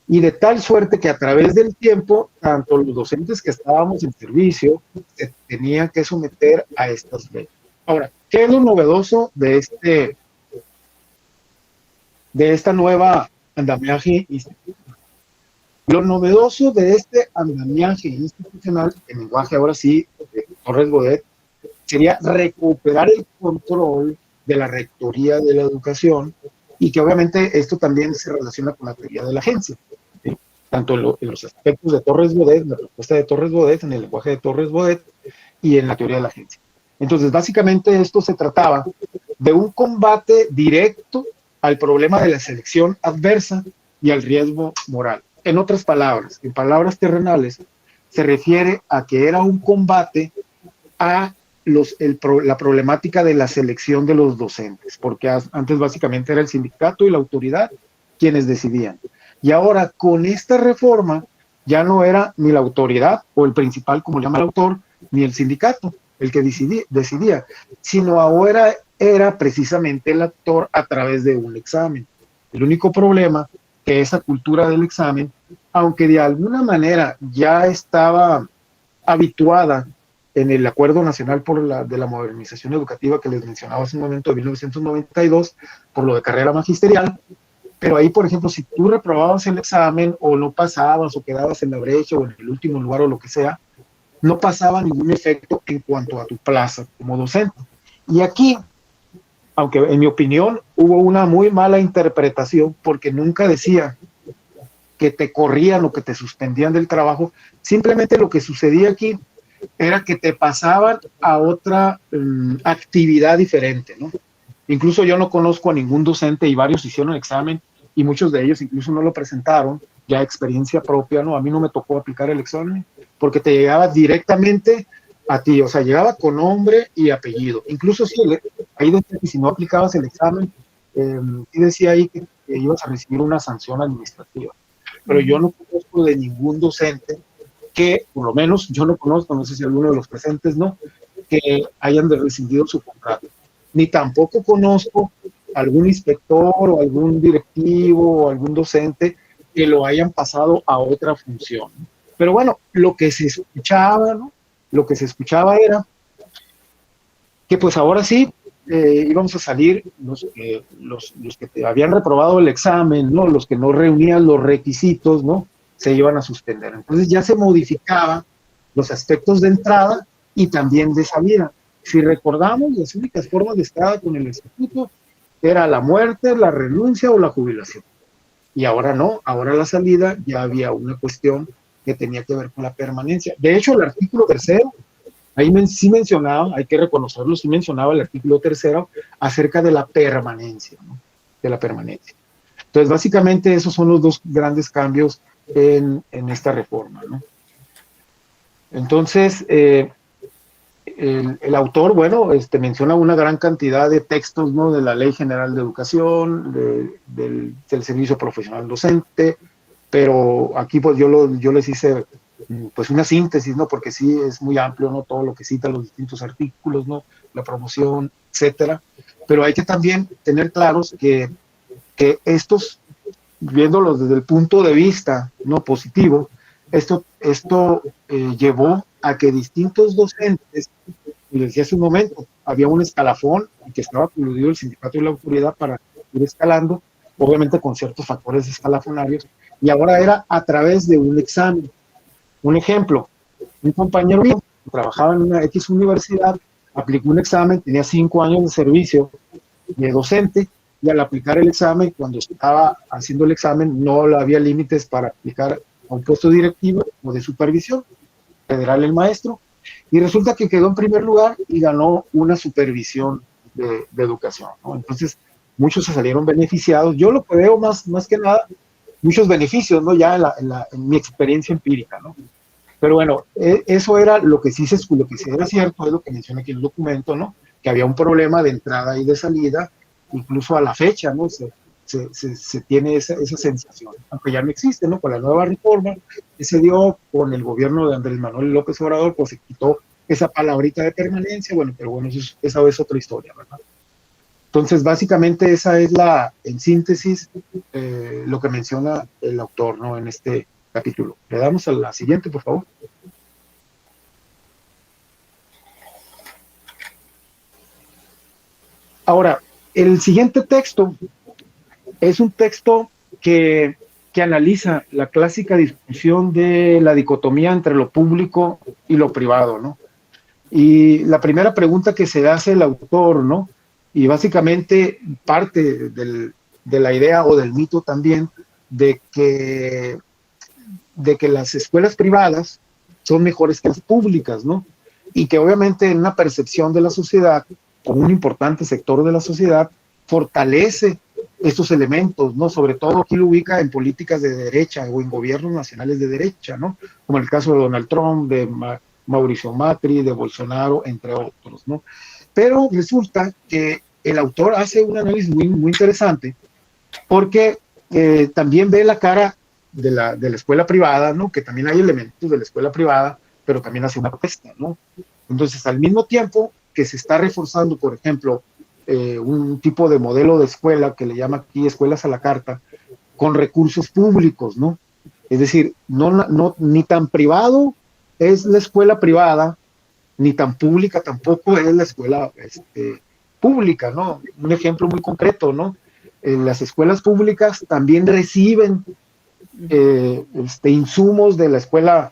Y de tal suerte que a través del tiempo, tanto los docentes que estábamos en servicio se tenían que someter a estas leyes. Ahora, ¿qué es lo novedoso de esta nueva andamiaje institucional? Lo novedoso de este andamiaje institucional, en lenguaje ahora sí de Torres Bodet, sería recuperar el control de la rectoría de la educación, y que obviamente esto también se relaciona con la teoría de la agencia, ¿sí? Tanto en los aspectos de Torres Bodet, en la propuesta de Torres Bodet, en el lenguaje de Torres Bodet y en la teoría de la agencia. Entonces, básicamente esto se trataba de un combate directo al problema de la selección adversa y al riesgo moral. En otras palabras, en palabras terrenales, se refiere a que era un combate a la problemática de la selección de los docentes, porque antes básicamente era el sindicato y la autoridad quienes decidían. Y ahora, con esta reforma, ya no era ni la autoridad o el principal, como llama el autor, ni el sindicato el que decidía, sino ahora era precisamente el actor a través de un examen. El único problema que esa cultura del examen, aunque de alguna manera ya estaba habituada en el Acuerdo Nacional de la Modernización Educativa que les mencionaba hace un momento, de 1992, por lo de carrera magisterial, pero ahí, por ejemplo, si tú reprobabas el examen o no pasabas o quedabas en la brecha o en el último lugar o lo que sea, no pasaba ningún efecto en cuanto a tu plaza como docente. Y aquí, aunque en mi opinión hubo una muy mala interpretación, porque nunca decía que te corrían o que te suspendían del trabajo. Simplemente lo que sucedía aquí era que te pasaban a otra actividad diferente, ¿no? Incluso yo no conozco a ningún docente y varios hicieron el examen y muchos de ellos incluso no lo presentaron, ya experiencia propia, ¿no? A mí no me tocó aplicar el examen porque te llegaba directamente a ti, o sea, llegaba con nombre y apellido. Incluso ahí decía que si no aplicabas el examen, sí decía ahí que ibas a recibir una sanción administrativa. Pero yo no conozco de ningún docente que, por lo menos yo no conozco, no sé si alguno de los presentes no, que hayan rescindido su contrato. Ni tampoco conozco algún inspector o algún directivo o algún docente que lo hayan pasado a otra función. Pero bueno, lo que se escuchaba, ¿no? Lo que se escuchaba era que pues ahora sí íbamos a salir los que habían reprobado el examen, ¿no? Los que no reunían los requisitos, ¿no? Se iban a suspender. Entonces ya se modificaban los aspectos de entrada y también de salida. Si recordamos, las únicas formas de entrada con el instituto era la muerte, la renuncia o la jubilación. Y ahora no, ahora la salida ya había una cuestión que tenía que ver con la permanencia. De hecho, el artículo 3, ahí sí mencionaba, hay que reconocerlo, sí mencionaba el artículo 3 acerca de la permanencia, ¿no? De la permanencia. Entonces, básicamente esos son los dos grandes cambios en esta reforma, ¿no? Entonces, el autor, bueno, menciona una gran cantidad de textos, ¿no? De la Ley General de Educación, del Servicio Profesional Docente, pero aquí pues yo les hice pues una síntesis, ¿no? Porque sí es muy amplio, ¿no? Todo lo que cita los distintos artículos, ¿no? La promoción, etcétera. Pero hay que también tener claros que estos, viéndolos desde el punto de vista no positivo, esto llevó a que distintos docentes, y les decía hace un momento, había un escalafón y que estaba coludido el sindicato y la autoridad para ir escalando, obviamente con ciertos factores escalafonarios, y ahora era a través de un examen. Un ejemplo, un compañero mío que trabajaba en una X universidad, aplicó un examen, tenía 5 años de servicio de docente, y al aplicar el examen, cuando estaba haciendo el examen, no había límites para aplicar a un puesto directivo o de supervisión federal el maestro, y resulta que quedó en primer lugar y ganó una supervisión de educación, ¿no? Entonces, muchos se salieron beneficiados. Yo lo que veo más que nada, muchos beneficios, ¿no? Ya en mi experiencia empírica, ¿no? Pero bueno, eso era lo que sí era cierto, es lo que menciona aquí el documento, ¿no? Que había un problema de entrada y de salida, incluso a la fecha, ¿no? Se tiene esa sensación, aunque ya no existe, ¿no? Con la nueva reforma que se dio con el gobierno de Andrés Manuel López Obrador, pues se quitó esa palabrita de permanencia, bueno, pero bueno, esa es otra historia, ¿verdad? Entonces, básicamente esa es en síntesis, lo que menciona el autor, ¿no? En este capítulo. Le damos a la siguiente, por favor. Ahora, el siguiente texto es un texto que analiza la clásica discusión de la dicotomía entre lo público y lo privado, ¿no? Y la primera pregunta que se hace el autor, ¿no? Y básicamente parte de la idea o del mito también de que las escuelas privadas son mejores que las públicas, ¿no? Y que obviamente en una percepción de la sociedad, con un importante sector de la sociedad, fortalece estos elementos, ¿no? Sobre todo aquí lo ubica en políticas de derecha o en gobiernos nacionales de derecha, ¿no? Como el caso de Donald Trump, de Mauricio Macri, de Bolsonaro, entre otros, ¿no? Pero resulta que el autor hace un análisis muy, muy interesante porque también ve la cara de la escuela privada, ¿no? Que también hay elementos de la escuela privada, pero también hace una propuesta, ¿no? Entonces, al mismo tiempo que se está reforzando, por ejemplo, un tipo de modelo de escuela que le llama aquí escuelas a la carta, con recursos públicos, ¿no? Es decir, ni tan privado es la escuela privada, ni tan pública tampoco es la escuela pública, ¿no? Un ejemplo muy concreto, ¿no? Las escuelas públicas también reciben insumos de la escuela,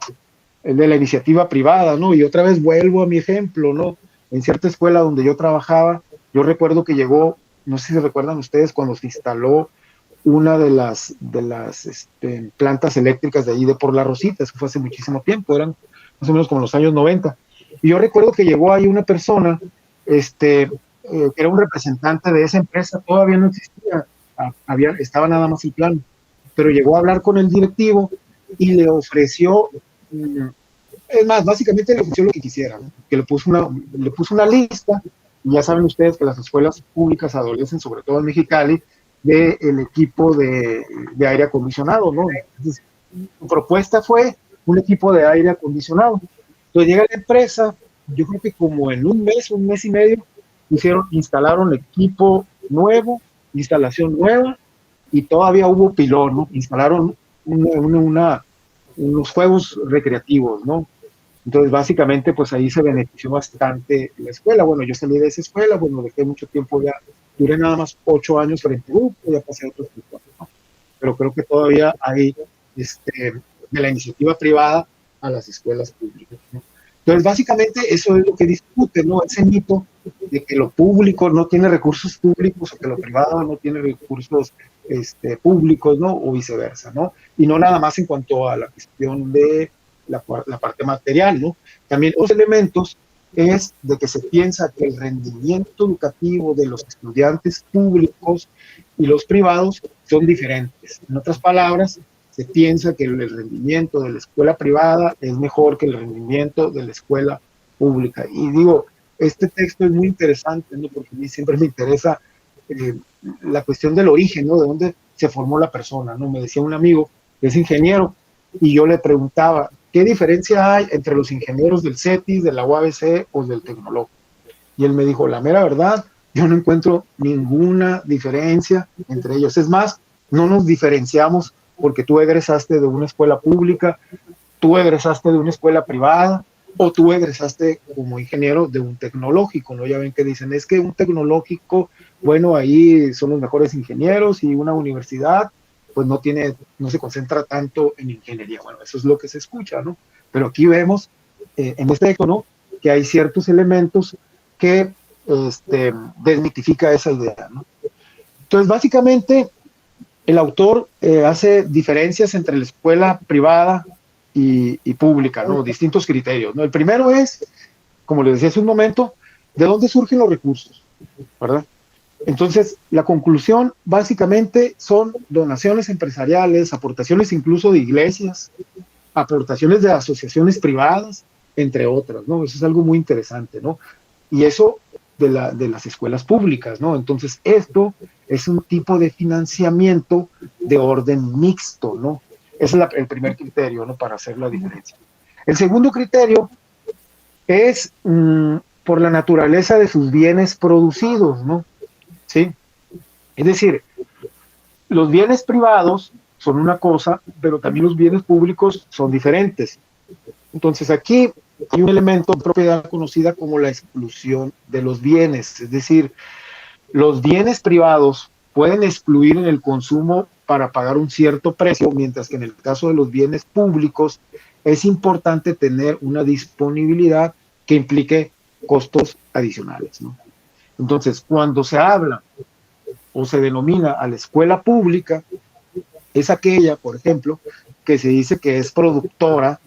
de la iniciativa privada, ¿no? Y otra vez vuelvo a mi ejemplo, ¿no? En cierta escuela donde yo trabajaba, yo recuerdo que llegó, no sé si recuerdan ustedes, cuando se instaló una de las plantas eléctricas de ahí de por La Rosita. Eso fue hace muchísimo tiempo, eran más o menos como los años 90. Y yo recuerdo que llegó ahí una persona, que era un representante de esa empresa, todavía no existía, estaba nada más el plan, pero llegó a hablar con el directivo y le ofreció, es más, básicamente le ofreció lo que quisiera, ¿no? Que le puso una lista, y ya saben ustedes que las escuelas públicas adolecen, sobre todo en Mexicali, del equipo de aire acondicionado, ¿no? Entonces, su propuesta fue un equipo de aire acondicionado. Entonces llega la empresa, yo creo que como en un mes y medio, instalaron equipo nuevo, instalación nueva, y todavía hubo pilón, ¿no? Instalaron unos juegos recreativos, ¿no? Entonces, básicamente, pues ahí se benefició bastante la escuela. Bueno, yo salí de esa escuela, bueno, dejé mucho tiempo ya, duré nada más 8 años frente a grupo, ya pasé a otros grupos, ¿no? Pero creo que todavía hay de la iniciativa privada a las escuelas públicas, ¿no? Entonces, básicamente, eso es lo que discute, ¿no? Ese mito de que lo público no tiene recursos públicos o que lo privado no tiene recursos públicos, ¿no? O viceversa, ¿no? Y no nada más en cuanto a la cuestión de la parte material, ¿no? También los elementos es de que se piensa que el rendimiento educativo de los estudiantes públicos y los privados son diferentes. En otras palabras, se piensa que el rendimiento de la escuela privada es mejor que el rendimiento de la escuela pública. Y digo, este texto es muy interesante, ¿no? Porque a mí siempre me interesa la cuestión del origen, ¿no? De dónde se formó la persona, ¿no? Me decía un amigo que es ingeniero y yo le preguntaba, ¿qué diferencia hay entre los ingenieros del CETIS, de la UABC o del Tecnológico? Y él me dijo, la mera verdad, yo no encuentro ninguna diferencia entre ellos. Es más, no nos diferenciamos porque tú egresaste de una escuela pública, tú egresaste de una escuela privada, o tú egresaste como ingeniero de un tecnológico, ¿no? Ya ven que dicen, es que un tecnológico, bueno, ahí son los mejores ingenieros, y una universidad, pues no se concentra tanto en ingeniería. Bueno, eso es lo que se escucha, ¿no? Pero aquí vemos, en este texto, ¿no? Que hay ciertos elementos que desmitifica esa idea, ¿no? Entonces, básicamente, el autor hace diferencias entre la escuela privada y pública, ¿no? Distintos criterios, ¿no? El primero es, como les decía hace un momento, ¿de dónde surgen los recursos? ¿Verdad? Entonces, la conclusión básicamente son donaciones empresariales, aportaciones incluso de iglesias, aportaciones de asociaciones privadas, entre otras, ¿no? Eso es algo muy interesante, ¿no? Y eso de las escuelas públicas, ¿no? Entonces, esto es un tipo de financiamiento de orden mixto, ¿no? Ese es el primer criterio, ¿no? Para hacer la diferencia. El segundo criterio es por la naturaleza de sus bienes producidos, ¿no? ¿Sí? Es decir, los bienes privados son una cosa, pero también los bienes públicos son diferentes. Entonces aquí hay un elemento de propiedad conocida como la exclusión de los bienes, es decir, los bienes privados pueden excluir en el consumo para pagar un cierto precio, mientras que en el caso de los bienes públicos es importante tener una disponibilidad que implique costos adicionales, ¿no? Entonces, cuando se habla o se denomina a la escuela pública, es aquella, por ejemplo, que se dice que es productora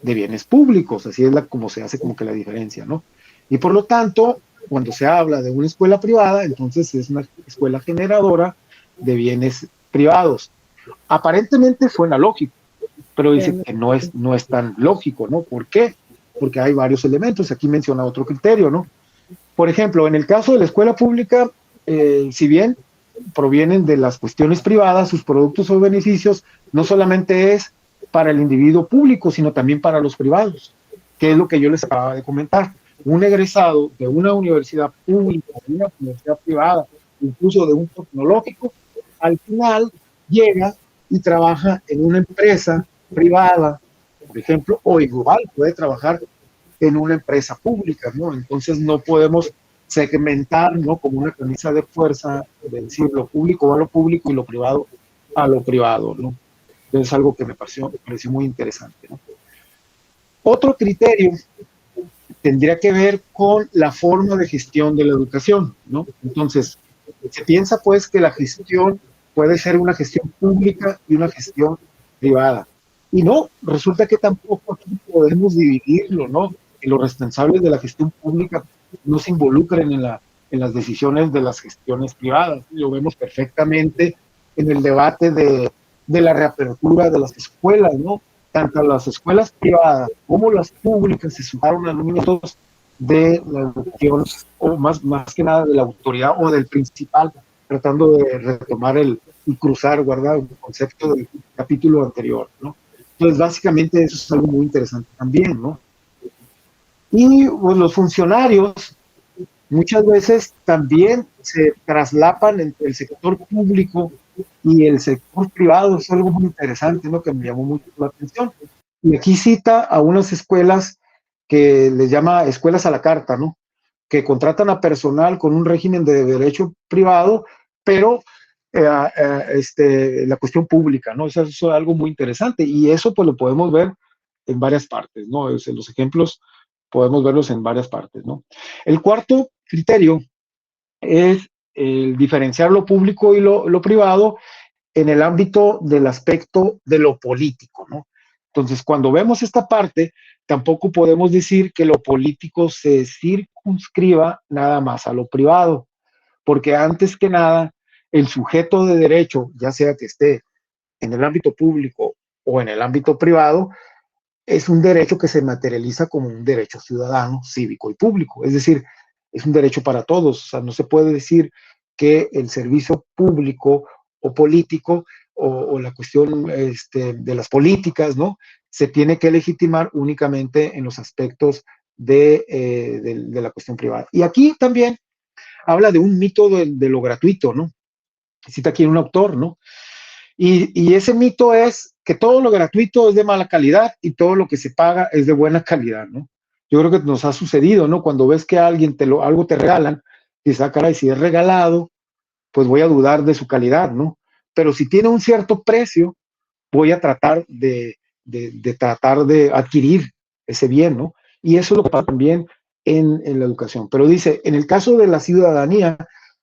de bienes públicos, así es como se hace como que la diferencia, ¿no? Y por lo tanto, cuando se habla de una escuela privada, entonces es una escuela generadora de bienes privados. Aparentemente suena lógico, pero dice que no es tan lógico, ¿no? ¿Por qué? Porque hay varios elementos. Aquí menciona otro criterio, ¿no? Por ejemplo, en el caso de la escuela pública, si bien provienen de las cuestiones privadas, sus productos o beneficios no solamente es para el individuo público, sino también para los privados, que es lo que yo les acababa de comentar. Un egresado de una universidad pública, de una universidad privada, incluso de un tecnológico, al final llega y trabaja en una empresa privada, por ejemplo, o igual puede trabajar en una empresa pública, ¿no? Entonces no podemos segmentar, ¿no? Como una camisa de fuerza, de decir lo público va a lo público y lo privado a lo privado, ¿no? Entonces es algo que me pareció muy interesante, ¿no? Otro criterio tendría que ver con la forma de gestión de la educación, ¿no? Entonces, se piensa pues que la gestión puede ser una gestión pública y una gestión privada. Y no, resulta que tampoco aquí podemos dividirlo, ¿no? Que los responsables de la gestión pública no se involucren en las decisiones de las gestiones privadas. Lo vemos perfectamente en el debate de la reapertura de las escuelas, ¿no? Tanto las escuelas privadas como las públicas se sumaron a los minutos de la educación, o más que nada de la autoridad o del principal, tratando de retomar y cruzar, guardar el concepto del capítulo anterior, ¿no? Entonces, básicamente eso es algo muy interesante también, ¿no? Y pues, los funcionarios muchas veces también se traslapan entre el sector público y el sector privado. Es algo muy interesante, ¿no? Que me llamó mucho la atención. Y aquí cita a unas escuelas que les llama escuelas a la carta, ¿no? Que contratan a personal con un régimen de derecho privado, pero la cuestión pública, ¿no? Eso es algo muy interesante y eso pues lo podemos ver en varias partes, ¿no? Los ejemplos podemos verlos en varias partes, ¿no? El cuarto criterio es el diferenciar lo público y lo privado en el ámbito del aspecto de lo político, ¿no? Entonces, cuando vemos esta parte, tampoco podemos decir que lo político se circunscriba nada más a lo privado, porque antes que nada, el sujeto de derecho, ya sea que esté en el ámbito público o en el ámbito privado, es un derecho que se materializa como un derecho ciudadano, cívico y público. Es decir, es un derecho para todos. O sea, no se puede decir que el servicio público o político o la cuestión de las políticas, ¿no? Se tiene que legitimar únicamente en los aspectos de la cuestión privada. Y aquí también habla de un mito de lo gratuito, ¿no? Cita aquí un autor, ¿no? Y ese mito es que todo lo gratuito es de mala calidad y todo lo que se paga es de buena calidad, ¿no? Yo creo que nos ha sucedido, ¿no? Cuando ves que a alguien algo te regalan, dices, ah, caray, si es regalado, pues voy a dudar de su calidad, ¿no? Pero si tiene un cierto precio, voy a tratar tratar de adquirir ese bien, ¿no? Y eso es lo que pasa también en la educación. Pero dice, en el caso de la ciudadanía,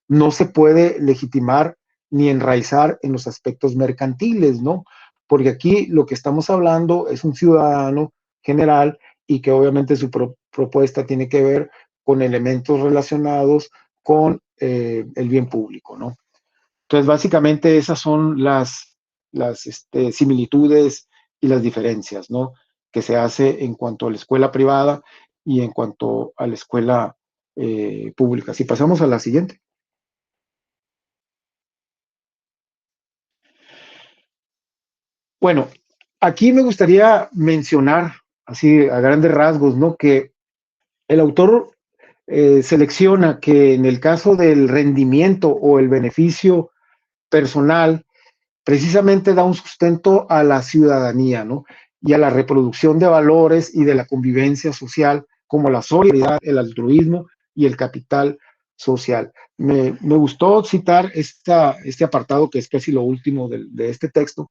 no se puede legitimar ni enraizar en los aspectos mercantiles, ¿no? Porque aquí lo que estamos hablando es un ciudadano general y que obviamente su propuesta tiene que ver con elementos relacionados con el bien público, ¿no? Entonces, básicamente esas son las similitudes y las diferencias, ¿no? Que se hace en cuanto a la escuela privada y en cuanto a la escuela pública. Si pasamos a la siguiente. Bueno, aquí me gustaría mencionar, así a grandes rasgos, ¿no? Que el autor selecciona que en el caso del rendimiento o el beneficio personal, precisamente da un sustento a la ciudadanía, ¿no? Y a la reproducción de valores y de la convivencia social, como la solidaridad, el altruismo y el capital social. Me gustó citar este apartado, que es casi lo último de este texto,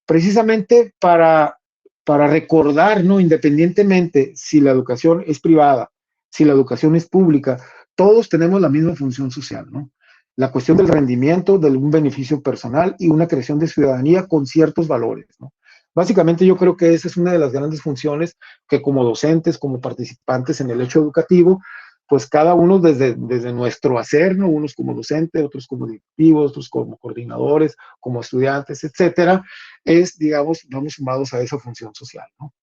precisamente para recordar, ¿no? Independientemente si la educación es privada, si la educación es pública, todos tenemos la misma función social, ¿no? La cuestión del rendimiento, de un beneficio personal y una creación de ciudadanía con ciertos valores, ¿no? Básicamente yo creo que esa es una de las grandes funciones que como docentes, como participantes en el hecho educativo, pues cada uno desde nuestro hacer, ¿no? Unos como docentes, otros como directivos, otros como coordinadores, como estudiantes, etcétera, digamos, vamos sumados a esa función social, ¿no?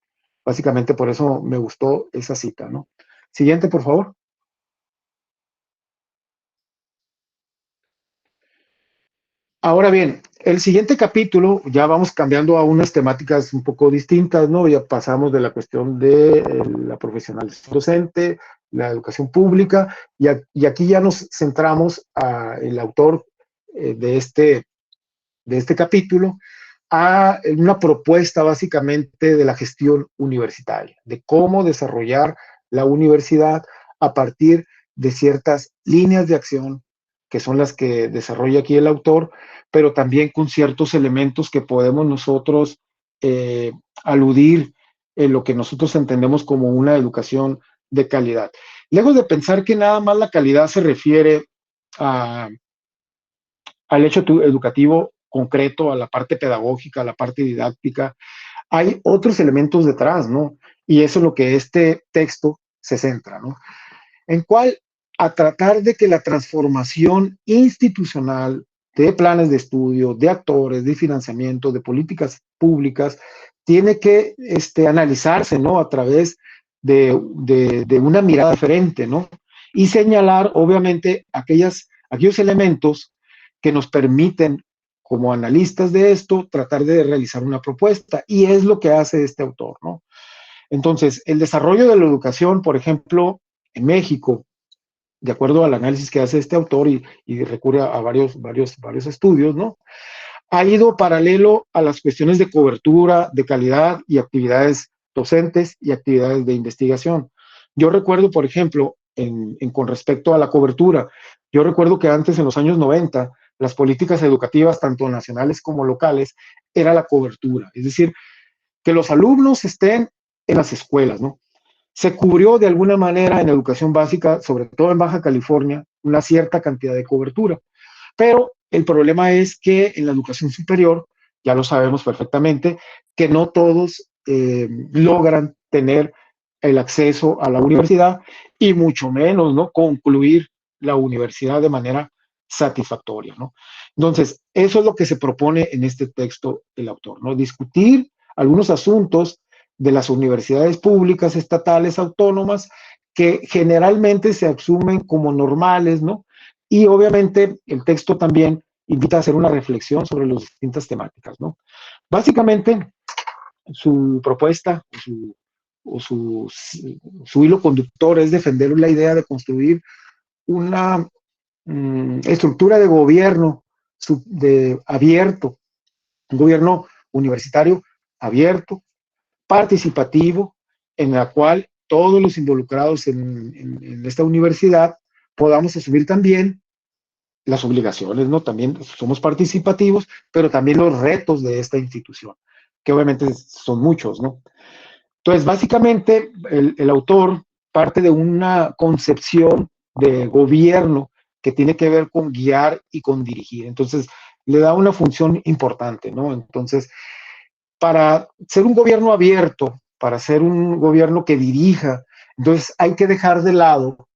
Básicamente por eso me gustó esa cita, ¿no? Siguiente, por favor. Ahora bien, el siguiente capítulo, ya vamos cambiando a unas temáticas un poco distintas, ¿no? Ya pasamos de la cuestión de la profesionalización docente, la educación pública, y aquí ya nos centramos el autor de este capítulo a una propuesta básicamente de la gestión universitaria, de cómo desarrollar la universidad a partir de ciertas líneas de acción que son las que desarrolla aquí el autor, pero también con ciertos elementos que podemos nosotros eh, aludir en lo que nosotros entendemos como una educación de calidad. Lejos de pensar que nada más la calidad se refiere a al hecho educativo concreto, a la parte pedagógica, a la parte didáctica. Hay otros elementos detrás, ¿no? Y eso es lo que este texto se centra, ¿no? En cual a tratar de que la transformación institucional de planes de estudio, de actores, de financiamiento, de políticas públicas, tiene que analizarse, ¿no? A través de una mirada diferente, ¿no? Y señalar, obviamente, aquellos elementos que nos permiten, como analistas de esto, tratar de realizar una propuesta. Y es lo que hace este autor, ¿no? Entonces, el desarrollo de la educación, por ejemplo, en México, de acuerdo al análisis que hace este autor y recurre a varios estudios, ¿no? Ha ido paralelo a las cuestiones de cobertura, de calidad y actividades docentes y actividades de investigación. Yo recuerdo, por ejemplo, con respecto a la cobertura, yo recuerdo que antes, en los años 90, las políticas educativas, tanto nacionales como locales, era la cobertura, es decir, que los alumnos estén en las escuelas, ¿no? Se cubrió de alguna manera en educación básica, sobre todo en Baja California, una cierta cantidad de cobertura. Pero el problema es que en la educación superior, ya lo sabemos perfectamente, que no todos logran tener el acceso a la universidad y mucho menos, ¿no?, concluir la universidad de manera satisfactoria, ¿no? Entonces, eso es lo que se propone en este texto el autor, ¿no? Discutir algunos asuntos de las universidades públicas, estatales, autónomas, que generalmente se asumen como normales, ¿no? Y obviamente el texto también invita a hacer una reflexión sobre las distintas temáticas, ¿no? Básicamente, su propuesta su hilo conductor es defender la idea de construir una estructura de gobierno abierto, un gobierno universitario abierto, participativo, en la cual todos los involucrados en esta universidad podamos asumir también las obligaciones, ¿no? También somos participativos, pero también los retos de esta institución, que obviamente son muchos, ¿no? Entonces, básicamente, el autor parte de una concepción de gobierno que tiene que ver con guiar y con dirigir. Entonces, le da una función importante, ¿no? Entonces, para ser un gobierno abierto, para ser un gobierno que dirija, entonces hay que dejar de lado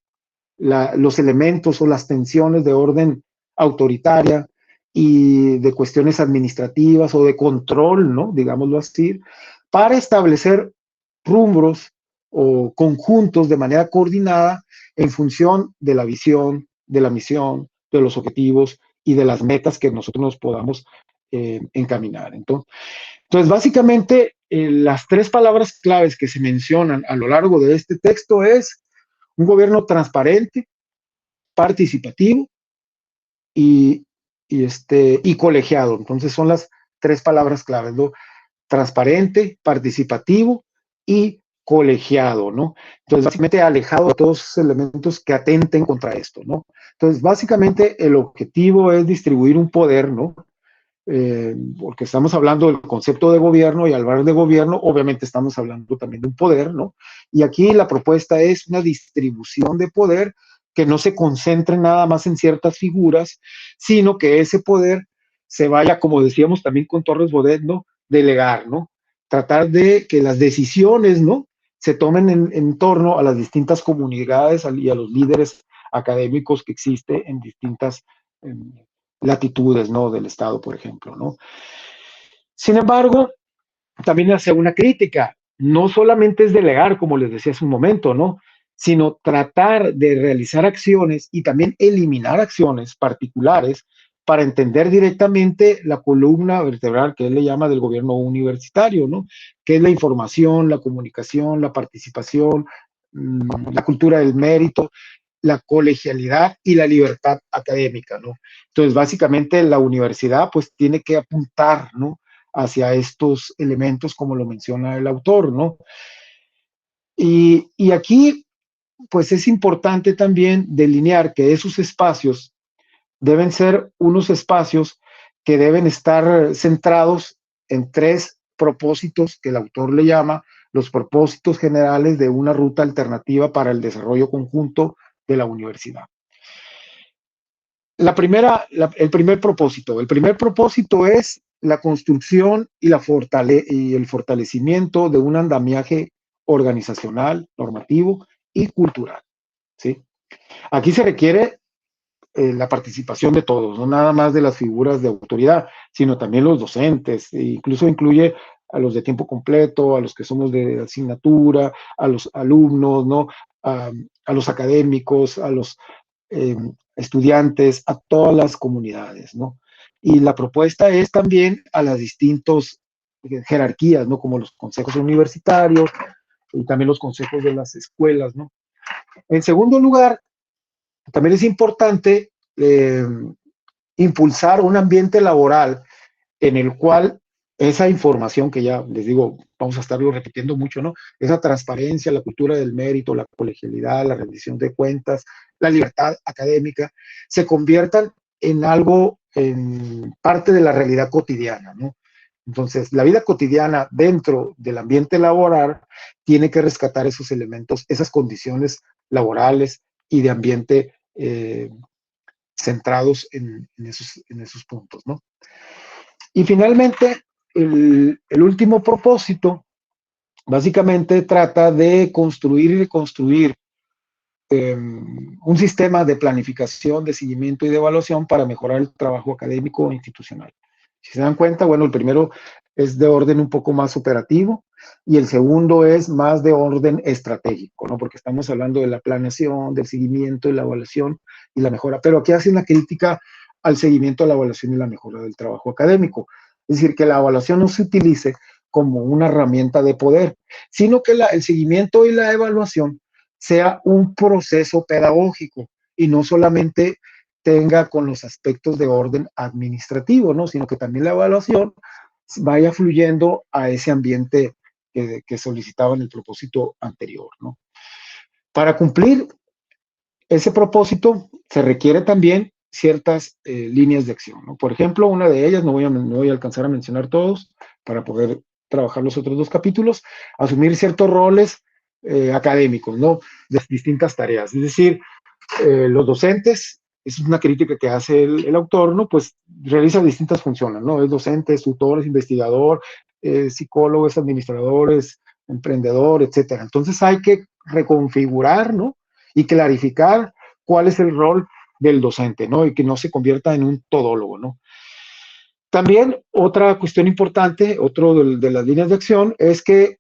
los elementos o las tensiones de orden autoritaria y de cuestiones administrativas o de control, ¿no?, digámoslo así, para establecer rumbros o conjuntos de manera coordinada en función de la visión, de la misión, de los objetivos y de las metas que nosotros nos podamos encaminar. Entonces, básicamente, las tres palabras claves que se mencionan a lo largo de este texto es un gobierno transparente, participativo y, y colegiado. Entonces son las tres palabras claves, ¿no? Transparente, participativo y colegiado, ¿no? Entonces, básicamente alejado de todos esos elementos que atenten contra esto, ¿no? Entonces, básicamente el objetivo es distribuir un poder, ¿no? Porque estamos hablando del concepto de gobierno y al hablar de gobierno, obviamente estamos hablando también de un poder, ¿no? Y aquí la propuesta es una distribución de poder que no se concentre nada más en ciertas figuras, sino que ese poder se vaya, como decíamos también con Torres Bodet, ¿no?, delegar, ¿no? Tratar de que las decisiones, ¿no?, se tomen en torno a las distintas comunidades y a los líderes académicos que existen en distintas latitudes, ¿no?, del Estado, por ejemplo, ¿no? Sin embargo, también hace una crítica. No solamente es delegar, como les decía hace un momento, ¿no?, sino tratar de realizar acciones y también eliminar acciones particulares para entender directamente la columna vertebral que él le llama del gobierno universitario, ¿no?, que es la información, la comunicación, la participación, la cultura del mérito, la colegialidad y la libertad académica, ¿no? Entonces, básicamente la universidad pues tiene que apuntar, ¿no?, hacia estos elementos como lo menciona el autor, ¿no? Y aquí pues es importante también delinear que esos espacios deben ser unos espacios que deben estar centrados en tres propósitos que el autor le llama los propósitos generales de una ruta alternativa para el desarrollo conjunto de la universidad. el primer propósito. El primer propósito es la construcción y el fortalecimiento de un andamiaje organizacional, normativo y cultural, ¿sí? Aquí se requiere la participación de todos, no nada más de las figuras de autoridad, sino también los docentes, e incluso incluye a los de tiempo completo, a los que somos de asignatura, a los alumnos, ¿no? A los académicos, a los eh, estudiantes, a todas las comunidades, ¿no? Y la propuesta es también a las distintas jerarquías, ¿no? Como los consejos universitarios y también los consejos de las escuelas, ¿no? En segundo lugar, también es importante impulsar un ambiente laboral en el cual esa información que ya les digo, vamos a estarlo repitiendo mucho, ¿no? Esa transparencia, la cultura del mérito, la colegialidad, la rendición de cuentas, la libertad académica, se conviertan en algo, en parte de la realidad cotidiana, ¿no? Entonces, la vida cotidiana dentro del ambiente laboral tiene que rescatar esos elementos, esas condiciones laborales y de ambiente centrados en esos puntos, ¿no? Y finalmente, el último propósito básicamente trata de construir y reconstruir un sistema de planificación, de seguimiento y de evaluación para mejorar el trabajo académico e institucional. Si se dan cuenta, bueno, el primero es de orden un poco más operativo y el segundo es más de orden estratégico, ¿no? Porque estamos hablando de la planeación, del seguimiento, de la evaluación y la mejora. Pero aquí hace una crítica al seguimiento, a la evaluación y la mejora del trabajo académico. Es decir, que la evaluación no se utilice como una herramienta de poder, sino que el seguimiento y la evaluación sea un proceso pedagógico y no solamente tenga con los aspectos de orden administrativo, ¿no? Sino que también la evaluación vaya fluyendo a ese ambiente que solicitaba en el propósito anterior, ¿no? Para cumplir ese propósito se requiere también ciertas líneas de acción, ¿no? Por ejemplo, una de ellas, no voy a alcanzar a mencionar todos para poder trabajar los otros dos capítulos, asumir ciertos roles académicos, ¿no? De distintas tareas. Es decir, los docentes, es una crítica que hace el autor, ¿no? Pues realiza distintas funciones, ¿no? Es docente, es tutor, es investigador, psicólogo, es administrador, es emprendedor, etcétera. Entonces hay que reconfigurar, ¿no? Y clarificar cuál es el rol del docente, ¿no? Y que no se convierta en un todólogo, ¿no? También otra cuestión importante, otro de las líneas de acción, es que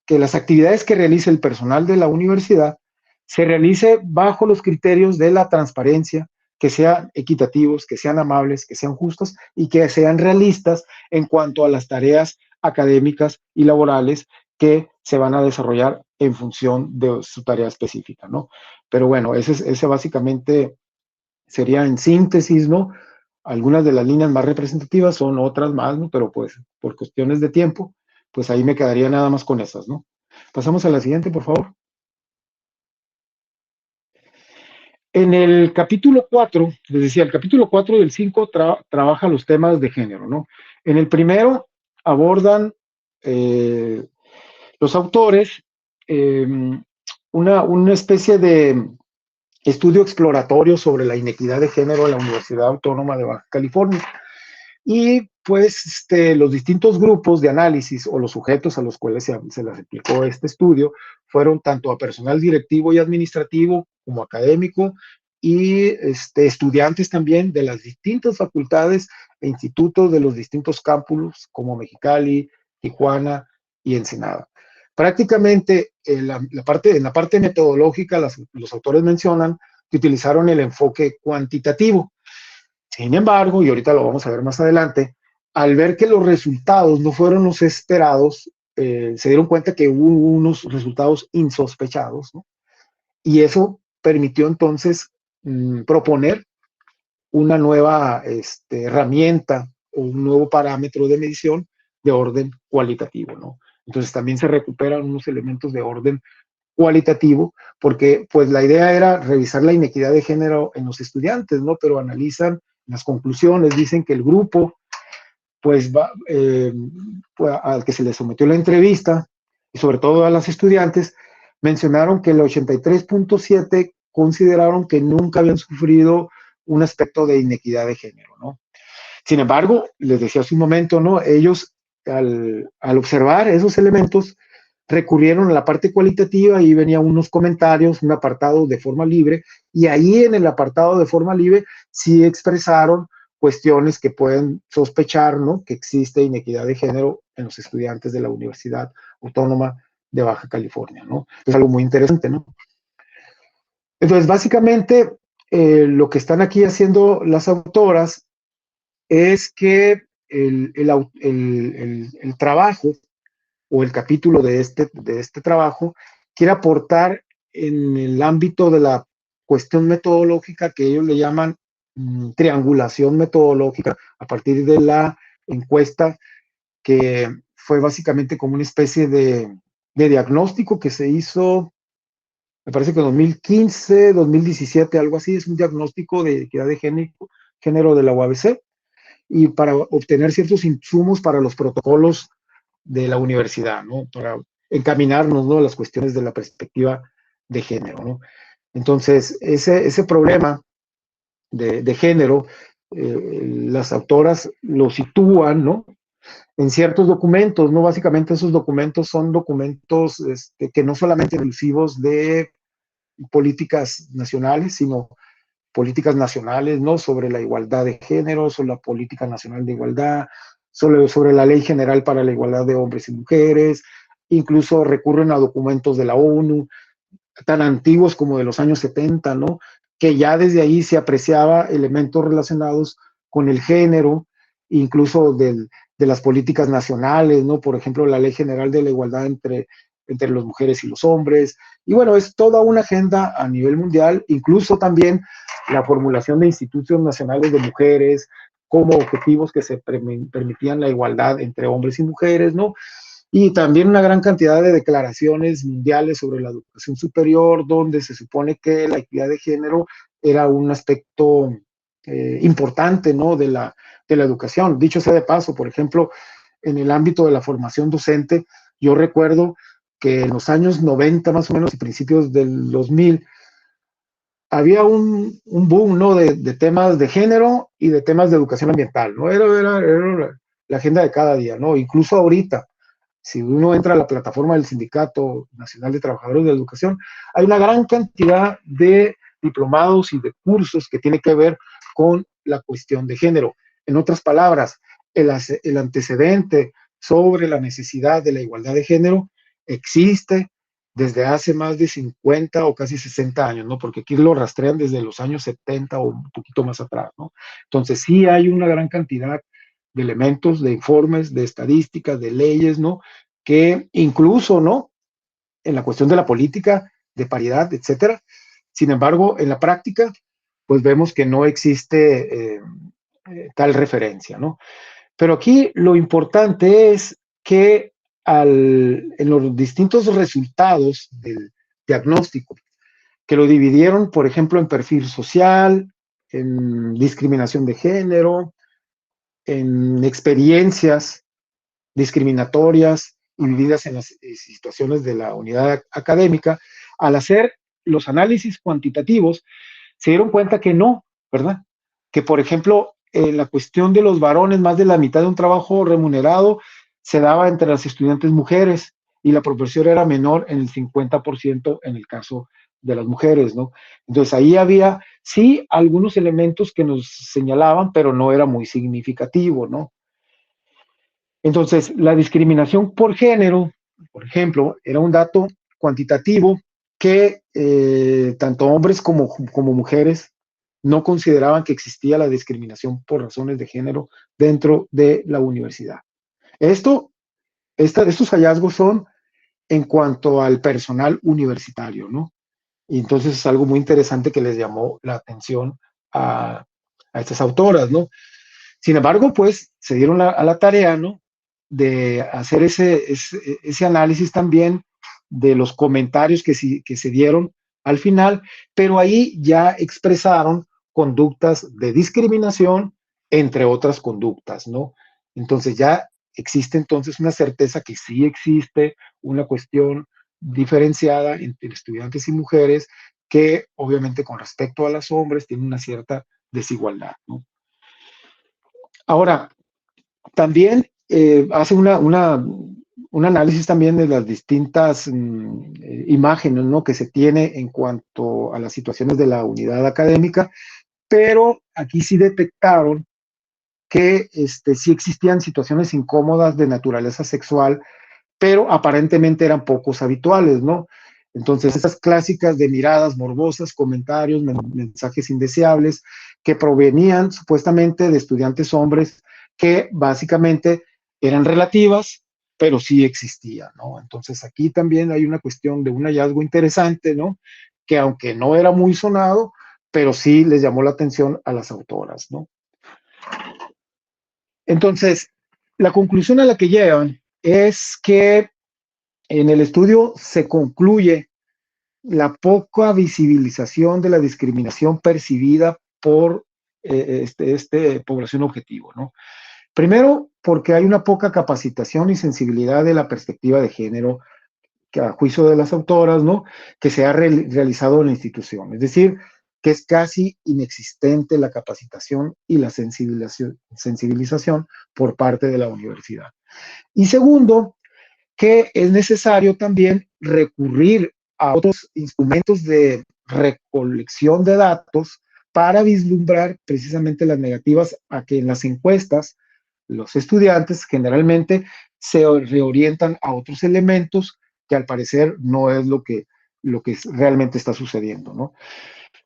las actividades que realice el personal de la universidad se realice bajo los criterios de la transparencia, que sean equitativos, que sean amables, que sean justos y que sean realistas en cuanto a las tareas académicas y laborales que se van a desarrollar en función de su tarea específica, ¿no? Pero bueno, ese básicamente sería en síntesis, ¿no? Algunas de las líneas más representativas son otras más, ¿no? Pero pues por cuestiones de tiempo, pues ahí me quedaría nada más con esas, ¿no? Pasamos a la siguiente, por favor. En el capítulo 4, les decía, el capítulo 4 del 5 trabaja los temas de género, ¿no? En el primero abordan los autores una especie de estudio exploratorio sobre la inequidad de género en la Universidad Autónoma de Baja California. Y pues los distintos grupos de análisis o los sujetos a los cuales se les aplicó este estudio fueron tanto a personal directivo y administrativo como académico y estudiantes también de las distintas facultades e institutos de los distintos campus como Mexicali, Tijuana y Ensenada. Prácticamente en la parte metodológica los autores mencionan que utilizaron el enfoque cuantitativo. Sin embargo, y ahorita lo vamos a ver más adelante, al ver que los resultados no fueron los esperados, se dieron cuenta que hubo unos resultados insospechados, ¿no? Y eso permitió entonces proponer una nueva herramienta o un nuevo parámetro de medición de orden cualitativo, ¿no? Entonces también se recuperan unos elementos de orden cualitativo, porque pues la idea era revisar la inequidad de género en los estudiantes, ¿no? Pero analizan las conclusiones, dicen que el grupo, pues, al que se le sometió la entrevista, y sobre todo a las estudiantes, mencionaron que el 83.7 consideraron que nunca habían sufrido un aspecto de inequidad de género, ¿no? Sin embargo, les decía hace un momento, ¿no? Ellos, al observar esos elementos, recurrieron a la parte cualitativa y venían unos comentarios, un apartado de forma libre, y ahí en el apartado de forma libre sí expresaron cuestiones que pueden sospechar, ¿no? Que existe inequidad de género en los estudiantes de la Universidad Autónoma de Baja California, ¿no? Es algo muy interesante, ¿no? Entonces, básicamente, lo que están aquí haciendo las autoras es que el trabajo o el capítulo de este trabajo quiere aportar en el ámbito de la cuestión metodológica que ellos le llaman triangulación metodológica a partir de la encuesta que fue básicamente como una especie de diagnóstico que se hizo, me parece que en 2015, 2017, algo así, es un diagnóstico de equidad de género de la UABC y para obtener ciertos insumos para los protocolos de la universidad, ¿no? Para encaminarnos, ¿no?, a las cuestiones de la perspectiva de género, ¿no? Entonces, ese problema de género, las autoras lo sitúan, ¿no?, en ciertos documentos, ¿no? Básicamente esos documentos son documentos que no solamente exclusivos de políticas nacionales, sino políticas nacionales, ¿no? Sobre la igualdad de género, sobre la política nacional de igualdad, sobre la ley general para la igualdad de hombres y mujeres, incluso recurren a documentos de la ONU, tan antiguos como de los años 70, ¿no? Que ya desde ahí se apreciaba elementos relacionados con el género, incluso de las políticas nacionales, ¿no? Por ejemplo, la Ley General de la Igualdad entre las mujeres y los hombres. Y bueno, es toda una agenda a nivel mundial, incluso también la formulación de institutos nacionales de mujeres como objetivos que se permitían la igualdad entre hombres y mujeres, ¿no? Y también una gran cantidad de declaraciones mundiales sobre la educación superior, donde se supone que la equidad de género era un aspecto importante, ¿no?, de la educación. Dicho sea de paso, por ejemplo, en el ámbito de la formación docente, yo recuerdo que en los años 90 más o menos y principios del 2000 había un boom, ¿no?, de temas de género y de temas de educación ambiental, ¿no? Era la agenda de cada día, ¿no? Incluso ahorita, si uno entra a la plataforma del Sindicato Nacional de Trabajadores de la Educación, hay una gran cantidad de diplomados y de cursos que tienen que ver con la cuestión de género. En otras palabras, el antecedente sobre la necesidad de la igualdad de género existe desde hace más de 50 o casi 60 años, ¿no? Porque aquí lo rastrean desde los años 70 o un poquito más atrás, ¿no? Entonces sí hay una gran cantidad de elementos, de informes, de estadísticas, de leyes, ¿no? Que incluso, ¿no?, en la cuestión de la política, de paridad, etcétera. Sin embargo, en la práctica, pues vemos que no existe tal referencia, ¿no? Pero aquí lo importante es que en los distintos resultados del diagnóstico, que lo dividieron, por ejemplo, en perfil social, en discriminación de género, en experiencias discriminatorias y vividas en las situaciones de la unidad académica, al hacer los análisis cuantitativos, se dieron cuenta que no, ¿verdad? Que, por ejemplo, en la cuestión de los varones, más de la mitad de un trabajo remunerado se daba entre las estudiantes mujeres y la proporción era menor en el 50% en el caso de las mujeres, ¿no? Entonces ahí había, sí, algunos elementos que nos señalaban, pero no era muy significativo, ¿no? Entonces, la discriminación por género, por ejemplo, era un dato cuantitativo que tanto hombres como mujeres no consideraban que existía la discriminación por razones de género dentro de la universidad. Estos hallazgos son en cuanto al personal universitario, ¿no? Y entonces es algo muy interesante que les llamó la atención a estas autoras, ¿no? Sin embargo, pues se dieron a la tarea, ¿no?, de hacer ese análisis también de los comentarios que se dieron al final, pero ahí ya expresaron conductas de discriminación, entre otras conductas, ¿no? Entonces ya existe entonces una certeza que sí existe una cuestión diferenciada entre estudiantes y mujeres que obviamente con respecto a los hombres tiene una cierta desigualdad, ¿no? Ahora, también hace un análisis también de las distintas imágenes, ¿no?, que se tiene en cuanto a las situaciones de la unidad académica, pero aquí sí detectaron que sí existían situaciones incómodas de naturaleza sexual, pero aparentemente eran pocos habituales, ¿no? Entonces, esas clásicas de miradas morbosas, comentarios, mensajes indeseables, que provenían supuestamente de estudiantes hombres que básicamente eran relativas, pero sí existían, ¿no? Entonces, aquí también hay una cuestión de un hallazgo interesante, ¿no? Que aunque no era muy sonado, pero sí les llamó la atención a las autoras, ¿no? Entonces, la conclusión a la que llegan es que en el estudio se concluye la poca visibilización de la discriminación percibida por población objetivo, ¿no? Primero, porque hay una poca capacitación y sensibilidad de la perspectiva de género, que a juicio de las autoras, ¿no?, que se ha realizado en la institución. Es decir, que es casi inexistente la capacitación y la sensibilización por parte de la universidad. Y segundo, que es necesario también recurrir a otros instrumentos de recolección de datos para vislumbrar precisamente las negativas a que en las encuestas los estudiantes generalmente se reorientan a otros elementos que al parecer no es lo que realmente está sucediendo, ¿no?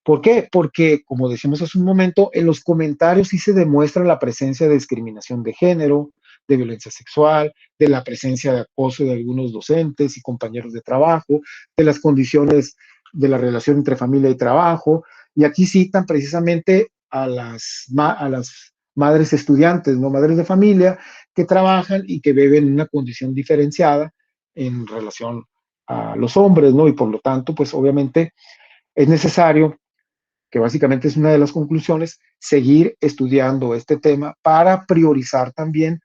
¿Por qué? Porque, como decimos hace un momento, en los comentarios sí se demuestra la presencia de discriminación de género, de violencia sexual, de la presencia de acoso de algunos docentes y compañeros de trabajo, de las condiciones de la relación entre familia y trabajo, y aquí citan precisamente a las madres estudiantes, no madres de familia, que trabajan y que viven en una condición diferenciada en relación a los hombres, ¿no? Y por lo tanto, pues obviamente es necesario, que básicamente es una de las conclusiones, seguir estudiando este tema para priorizar también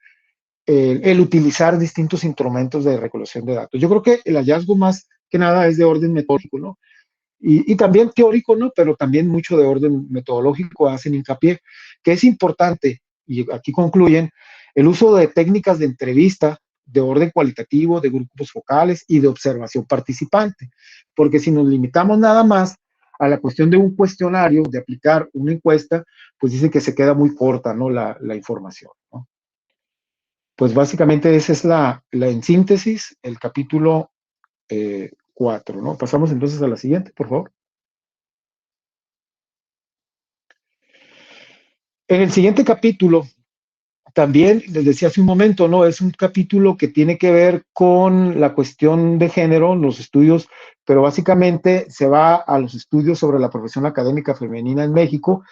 el utilizar distintos instrumentos de recolección de datos. Yo creo que el hallazgo más que nada es de orden metódico, ¿no? Y también teórico, ¿no? Pero también mucho de orden metodológico hacen hincapié, que es importante, y aquí concluyen, el uso de técnicas de entrevista de orden cualitativo, de grupos focales y de observación participante, porque si nos limitamos nada más a la cuestión de un cuestionario, de aplicar una encuesta, pues dicen que se queda muy corta, ¿no?, la información, ¿no? Pues básicamente esa es en síntesis, el capítulo 4, ¿no? Pasamos entonces a la siguiente, por favor. En el siguiente capítulo, también les decía hace un momento, ¿no? Es un capítulo que tiene que ver con la cuestión de género, los estudios, pero básicamente se va a los estudios sobre la profesión académica femenina en México,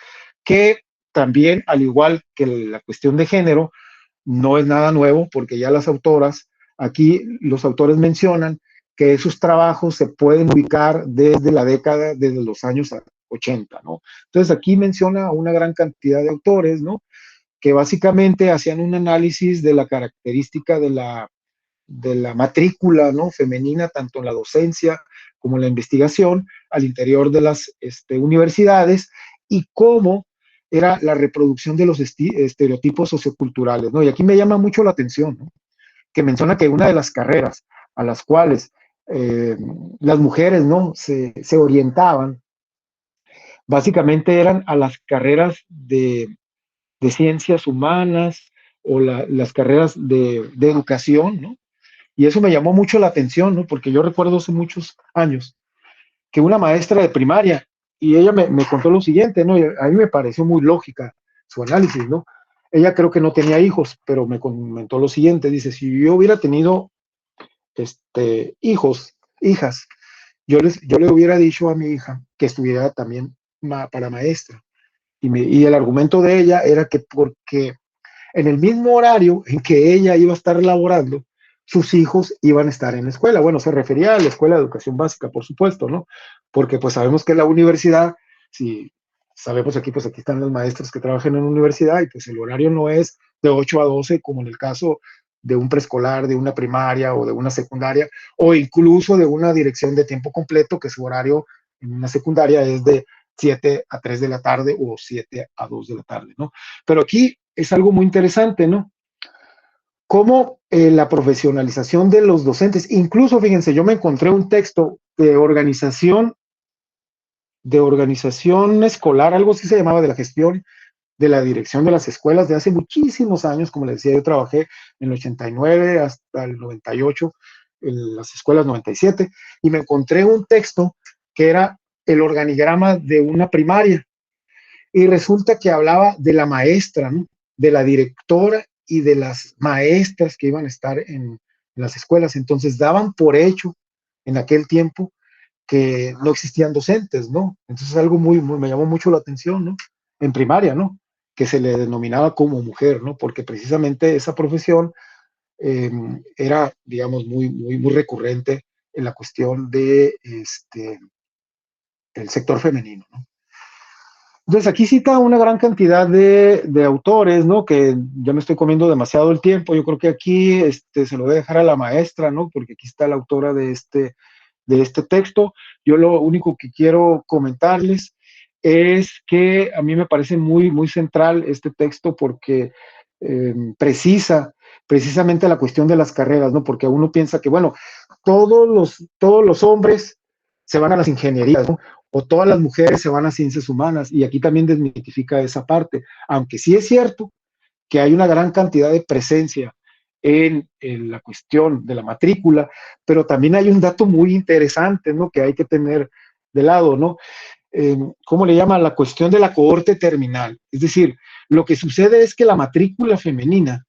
que también, al igual que la cuestión de género, no es nada nuevo, porque ya las autoras, aquí los autores mencionan que esos trabajos se pueden ubicar desde los años 80, ¿no? Entonces aquí menciona una gran cantidad de autores, ¿no?, que básicamente hacían un análisis de la característica de la matrícula, ¿no?, femenina, tanto en la docencia como en la investigación al interior de las universidades, y cómo era la reproducción de los estereotipos socioculturales, ¿no? Y aquí me llama mucho la atención, ¿no?, que menciona que una de las carreras a las cuales las mujeres, ¿no?, se orientaban, básicamente eran a las carreras de ciencias humanas o las carreras de educación, ¿no? Y eso me llamó mucho la atención, ¿no? Porque yo recuerdo hace muchos años que una maestra de primaria, y ella me contó lo siguiente, ¿no? Y a mí me pareció muy lógica su análisis, ¿no? Ella creo que no tenía hijos, pero me comentó lo siguiente, dice, si yo hubiera tenido hijos, hijas, yo le hubiera dicho a mi hija que estuviera también para maestra. Y el argumento de ella era que porque en el mismo horario en que ella iba a estar laborando, sus hijos iban a estar en la escuela. Bueno, se refería a la escuela de educación básica, por supuesto, ¿no? Porque pues sabemos que la universidad, si sabemos aquí, pues aquí están los maestros que trabajan en la universidad y pues el horario no es de 8 a 12 como en el caso de un preescolar, de una primaria o de una secundaria, o incluso de una dirección de tiempo completo, que su horario en una secundaria es de 7 a 3 de la tarde o 7 a 2 de la tarde, ¿no? Pero aquí es algo muy interesante, ¿no? Cómo la profesionalización de los docentes, incluso fíjense, yo me encontré un texto de organización escolar, algo así se llamaba, de la gestión de la dirección de las escuelas de hace muchísimos años. Como les decía, yo trabajé en el 89 hasta el 98, en las escuelas 97, y me encontré un texto que era el organigrama de una primaria, y resulta que hablaba de la maestra, ¿no? De la directora y de las maestras que iban a estar en las escuelas. Entonces daban por hecho en aquel tiempo que no existían docentes, ¿no? Entonces algo me llamó mucho la atención, ¿no? En primaria, ¿no? Que se le denominaba como mujer, ¿no? Porque precisamente esa profesión era, digamos, muy recurrente en la cuestión de el sector femenino, ¿no? Entonces aquí cita una gran cantidad de autores, ¿no? Que ya me estoy comiendo demasiado el tiempo. Yo creo que aquí se lo voy a dejar a la maestra, ¿no? Porque aquí está la autora de este texto. Yo lo único que quiero comentarles es que a mí me parece muy central este texto porque precisa precisamente la cuestión de las carreras, ¿no? Porque uno piensa que, bueno, todos los hombres se van a las ingenierías, ¿no? O todas las mujeres se van a ciencias humanas, y aquí también desmitifica esa parte, aunque sí es cierto que hay una gran cantidad de presencia en la cuestión de la matrícula, pero también hay un dato muy interesante, ¿no? Que hay que tener de lado, ¿no? ¿Cómo le llaman? La cuestión de la cohorte terminal. Es decir, lo que sucede es que la matrícula femenina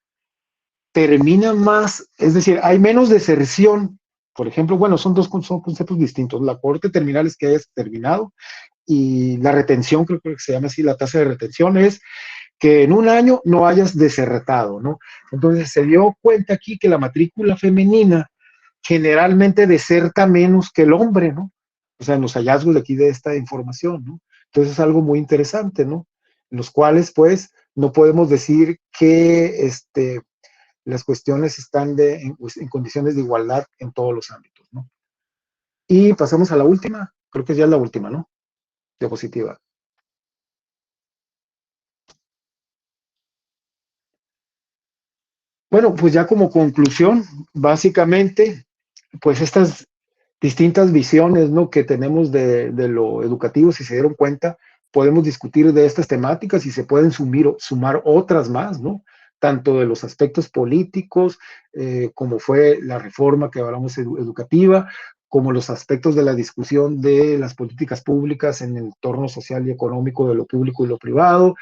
termina más, es decir, hay menos deserción. Por ejemplo, bueno, son conceptos distintos. La cohorte terminal es que hayas terminado, y la retención, creo que se llama así, la tasa de retención es que en un año no hayas desertado, ¿no? Entonces se dio cuenta aquí que la matrícula femenina generalmente deserta menos que el hombre, ¿no? O sea, en los hallazgos de aquí de esta información, ¿no? Entonces es algo muy interesante, ¿no? En los cuales, pues, no podemos decir que las cuestiones están en condiciones de igualdad en todos los ámbitos, ¿no? Y pasamos a la última, creo que ya es la última, ¿no? Diapositiva. Bueno, pues ya como conclusión, básicamente, pues estas distintas visiones, ¿no? Que tenemos de lo educativo, si se dieron cuenta, podemos discutir de estas temáticas y se pueden sumar otras más, ¿no? Tanto de los aspectos políticos, como fue la reforma que hablamos educativa, como los aspectos de la discusión de las políticas públicas en el entorno social y económico de lo público y lo privado,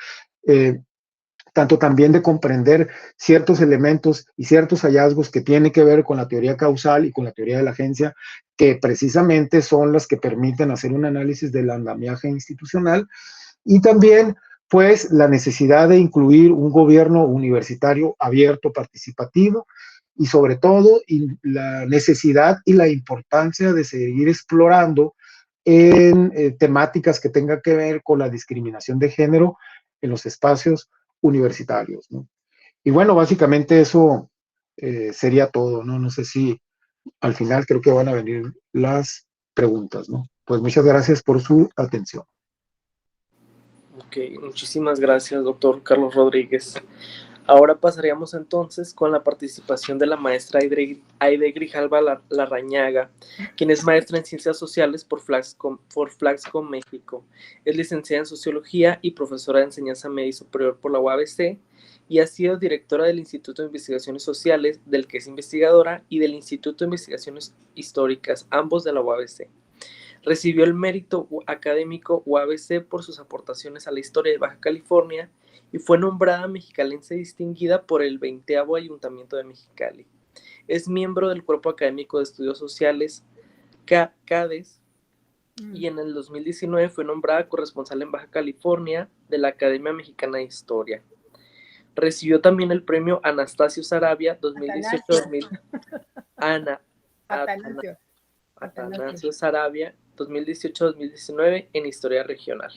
tanto también de comprender ciertos elementos y ciertos hallazgos que tienen que ver con la teoría causal y con la teoría de la agencia, que precisamente son las que permiten hacer un análisis del andamiaje institucional, y también, pues, la necesidad de incluir un gobierno universitario abierto, participativo, y sobre todo la necesidad y la importancia de seguir explorando en temáticas que tengan que ver con la discriminación de género en los espacios universitarios, ¿no? Y bueno, básicamente eso sería todo, ¿no? No sé si al final creo que van a venir las preguntas, ¿no? Pues muchas gracias por su atención. Ok, muchísimas gracias, doctor Carlos Rodríguez. Ahora pasaríamos entonces con la participación de la maestra Aide Grijalva Larrañaga, quien es maestra en Ciencias Sociales por Flaxco, México. Es licenciada en Sociología y profesora de Enseñanza Media y Superior por la UABC, y ha sido directora del Instituto de Investigaciones Sociales, del que es investigadora, y del Instituto de Investigaciones Históricas, ambos de la UABC. Recibió el mérito académico UABC por sus aportaciones a la historia de Baja California y fue nombrada mexicalense distinguida por el 20º Ayuntamiento de Mexicali. Es miembro del Cuerpo Académico de Estudios Sociales, CADES, y en el 2019 fue nombrada corresponsal en Baja California de la Academia Mexicana de Historia. Recibió también el premio Anastasio Sarabia 2018-2019. Atanasio Sarabia 2018-2019 en Historia Regional.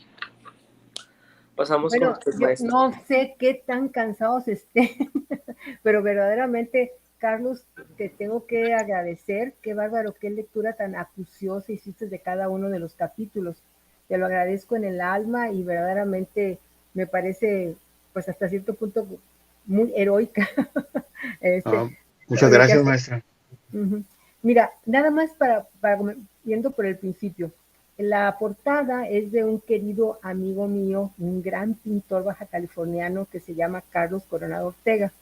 Pasamos con usted, maestro. No sé qué tan cansados estén, pero verdaderamente Carlos, te tengo que agradecer. Qué bárbaro, qué lectura tan acuciosa hiciste de cada uno de los capítulos. Te lo agradezco en el alma y verdaderamente me parece, pues hasta cierto punto, muy heroica. este, Ah, muchas lo que gracias, hace. maestra. Uh-huh. Mira, nada más para yendo por el principio. La portada es de un querido amigo mío, un gran pintor baja californiano que se llama Carlos Coronado Ortega.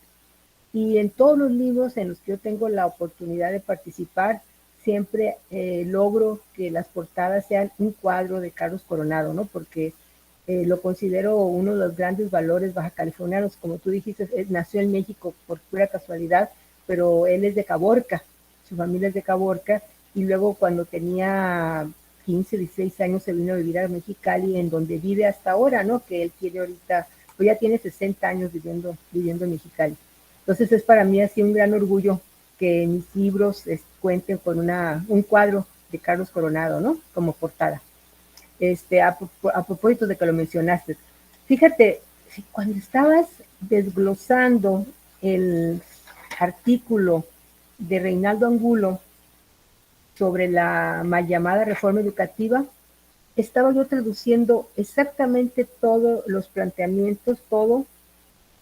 Y en todos los libros en los que yo tengo la oportunidad de participar, siempre logro que las portadas sean un cuadro de Carlos Coronado, ¿no? Porque lo considero uno de los grandes valores baja californianos. Como tú dijiste, nació en México por pura casualidad, pero él es de Caborca, su familia es de Caborca, y luego cuando tenía 15, 16 años se vino a vivir a Mexicali, en donde vive hasta ahora, ¿no? Que él tiene ahorita, pues ya tiene 60 años viviendo en Mexicali. Entonces es para mí así un gran orgullo que mis libros cuenten con un cuadro de Carlos Coronado, ¿no? Como portada. A propósito de que lo mencionaste, fíjate, cuando estabas desglosando el artículo de Reinaldo Angulo sobre la mal llamada reforma educativa, estaba yo traduciendo exactamente todos los planteamientos, todo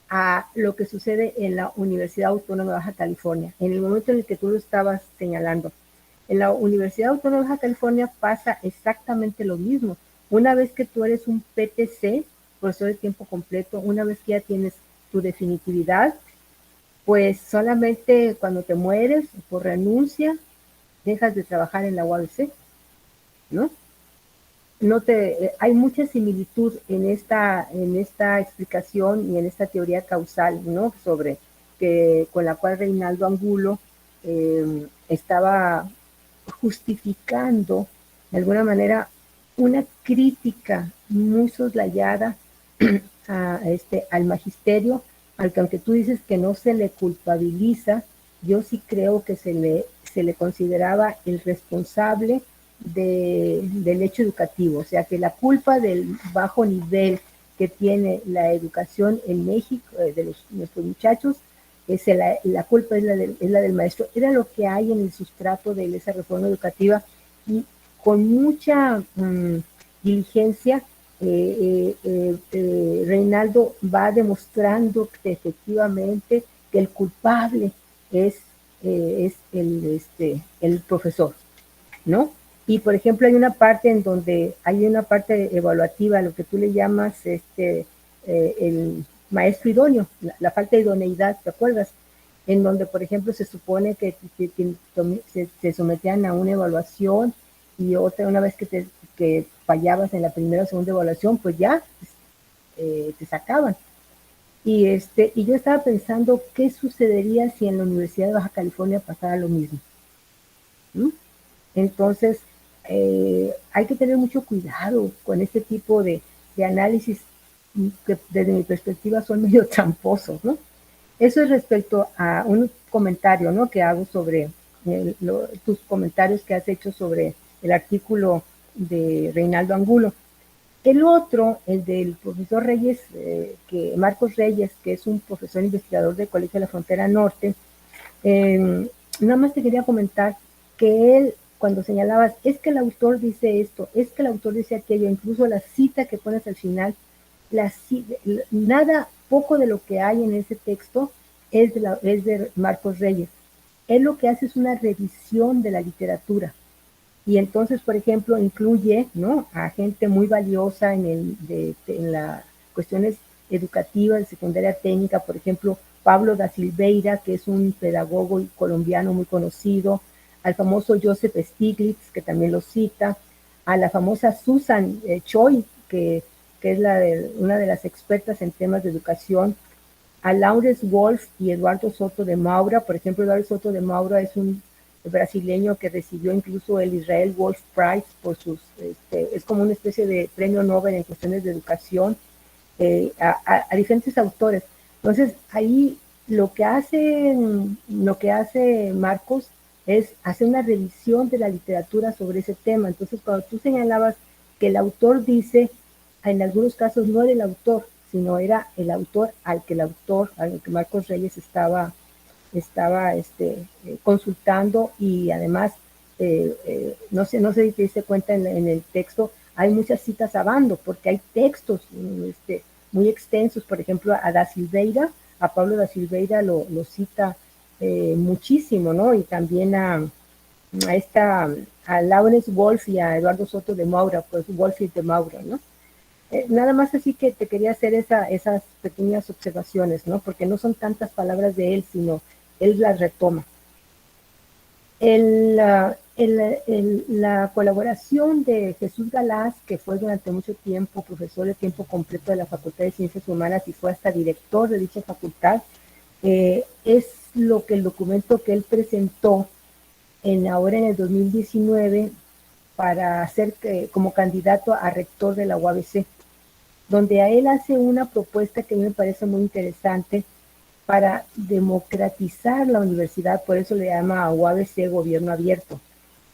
a lo que sucede en la Universidad Autónoma de Baja California, en el momento en el que tú lo estabas señalando. En la Universidad Autónoma de Baja California pasa exactamente lo mismo. Una vez que tú eres un PTC, profesor de tiempo completo, una vez que ya tienes tu definitividad, pues solamente cuando te mueres por renuncia, dejas de trabajar en la UABC, ¿no? Hay mucha similitud en esta explicación y en esta teoría causal, ¿no? Sobre con la cual Reinaldo Angulo estaba justificando de alguna manera una crítica muy soslayada al magisterio, al que aunque tú dices que no se le culpabiliza, yo sí creo que se le consideraba el responsable del hecho educativo, o sea que la culpa del bajo nivel que tiene la educación en México, de nuestros muchachos, la culpa es la del maestro. Era lo que hay en el sustrato de esa reforma educativa y con mucha diligencia Reinaldo va demostrando que efectivamente que el culpable es el profesor, ¿no? Y por ejemplo hay una parte en donde hay una parte evaluativa, lo que tú le llamas el maestro idóneo, la falta de idoneidad, ¿te acuerdas? En donde, por ejemplo, se supone que se sometían a una evaluación y otra, una vez que fallabas en la primera o segunda evaluación, pues ya te sacaban. Y yo estaba pensando qué sucedería si en la Universidad de Baja California pasara lo mismo. ¿Mm? Entonces, hay que tener mucho cuidado con este tipo de análisis que desde mi perspectiva son medio tramposos, ¿no? Eso es respecto a un comentario, ¿no? Que hago sobre tus comentarios que has hecho sobre el artículo de Reinaldo Angulo. El otro, el del profesor Reyes, Marcos Reyes, que es un profesor investigador del Colegio de la Frontera Norte, nada más te quería comentar que él, cuando señalabas, es que el autor dice esto, es que el autor dice aquello, incluso la cita que pones al final, nada, poco de lo que hay en ese texto es de Marcos Reyes. Él lo que hace es una revisión de la literatura. Y entonces, por ejemplo, incluye, ¿no?, a gente muy valiosa en las cuestiones educativas, de secundaria técnica, por ejemplo, Pablo da Silveira, que es un pedagogo colombiano muy conocido, al famoso Joseph Stiglitz, que también lo cita, a la famosa Susan Choi, que es una de las expertas en temas de educación, a Lawrence Wolf y Eduardo Soto de Maura. Por ejemplo, Eduardo Soto de Maura es un brasileño que recibió incluso el Israel Wolf Prize por es como una especie de premio Nobel en cuestiones de educación, a diferentes autores. Entonces, ahí lo que hace Marcos es hacer una revisión de la literatura sobre ese tema. Entonces, cuando tú señalabas que el autor dice, en algunos casos no era el autor, sino era el autor al que Marcos Reyes estaba consultando y además, no sé si te diste cuenta en el texto, hay muchas citas a Bando, porque hay textos muy extensos, por ejemplo, a Da Silveira, a Pablo da Silveira lo cita muchísimo, ¿no? Y también a Lawrence Wolf y a Eduardo Soto de Maura, pues Wolf y de Maura, ¿no? Nada más así que te quería hacer esas pequeñas observaciones, ¿no? Porque no son tantas palabras de él, sino él las retoma. La colaboración de Jesús Galaz, que fue durante mucho tiempo profesor de tiempo completo de la Facultad de Ciencias Humanas y fue hasta director de dicha facultad, es lo que el documento que él presentó ahora en el 2019 para ser como candidato a rector de la UABC, donde a él hace una propuesta que a mí me parece muy interesante para democratizar la universidad, por eso le llama a UABC Gobierno Abierto,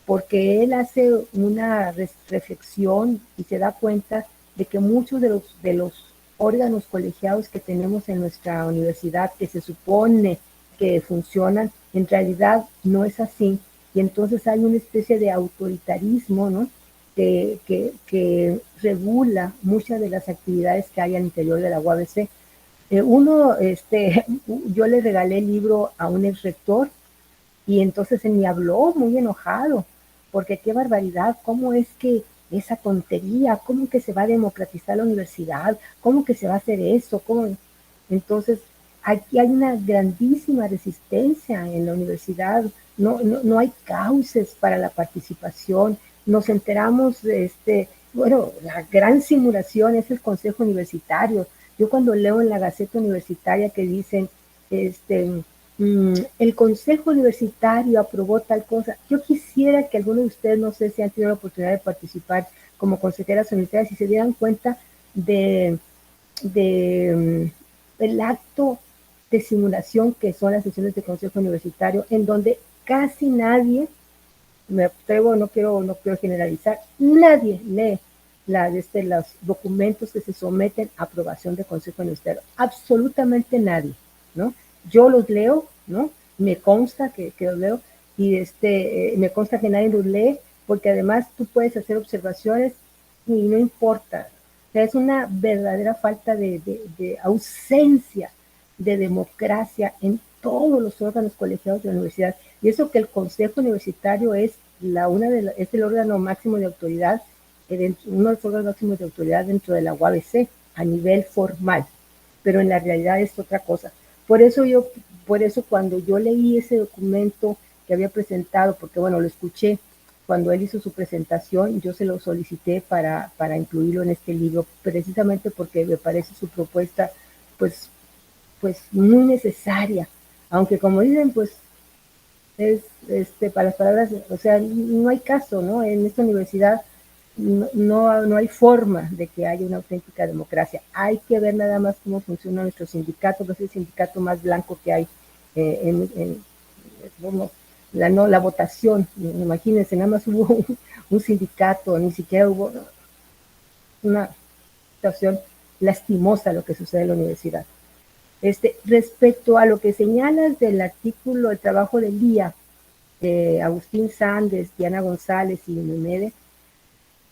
porque él hace una reflexión y se da cuenta de que muchos de los órganos colegiados que tenemos en nuestra universidad, que se supone que funcionan, en realidad no es así, y entonces hay una especie de autoritarismo, ¿no? que regula muchas de las actividades que hay al interior de la UABC. Yo le regalé el libro a un ex rector y entonces él me habló muy enojado, porque qué barbaridad, cómo es que esa tontería, cómo que se va a democratizar la universidad, cómo que se va a hacer eso, cómo. Entonces, aquí hay una grandísima resistencia en la universidad, no hay cauces para la participación, nos enteramos la gran simulación es el Consejo Universitario. Yo cuando leo en la Gaceta Universitaria que dicen, el Consejo Universitario aprobó tal cosa, yo quisiera que algunos de ustedes, no sé si han tenido la oportunidad de participar como consejeras universitarias, y se dieran cuenta del acto de simulación que son las sesiones de Consejo Universitario, en donde casi nadie, me atrevo, no quiero generalizar, nadie lee los documentos que se someten a aprobación de Consejo Universitario, absolutamente nadie, ¿no? Yo los leo, ¿no? Me consta que los leo y me consta que nadie los lee, porque además tú puedes hacer observaciones y no importa. O sea, es una verdadera falta de ausencia de democracia en todos los órganos colegiados de la universidad. Y eso que el Consejo Universitario es es el órgano máximo de autoridad, uno de los órganos máximos de autoridad dentro de la UABC a nivel formal, pero en la realidad es otra cosa. Por eso cuando yo leí ese documento que había presentado, porque bueno, lo escuché cuando él hizo su presentación, yo se lo solicité para incluirlo en este libro, precisamente porque me parece su propuesta pues muy necesaria, aunque como dicen, pues es para las palabras, o sea, no hay caso, ¿no? En esta universidad no hay forma de que haya una auténtica democracia. Hay que ver nada más cómo funciona nuestro sindicato, que es el sindicato más blanco que hay la votación. Imagínense, nada más hubo un sindicato, ni siquiera hubo una situación lastimosa lo que sucede en la universidad. Respecto a lo que señalas del artículo de trabajo del día, Agustín Sández, Diana González y Memede,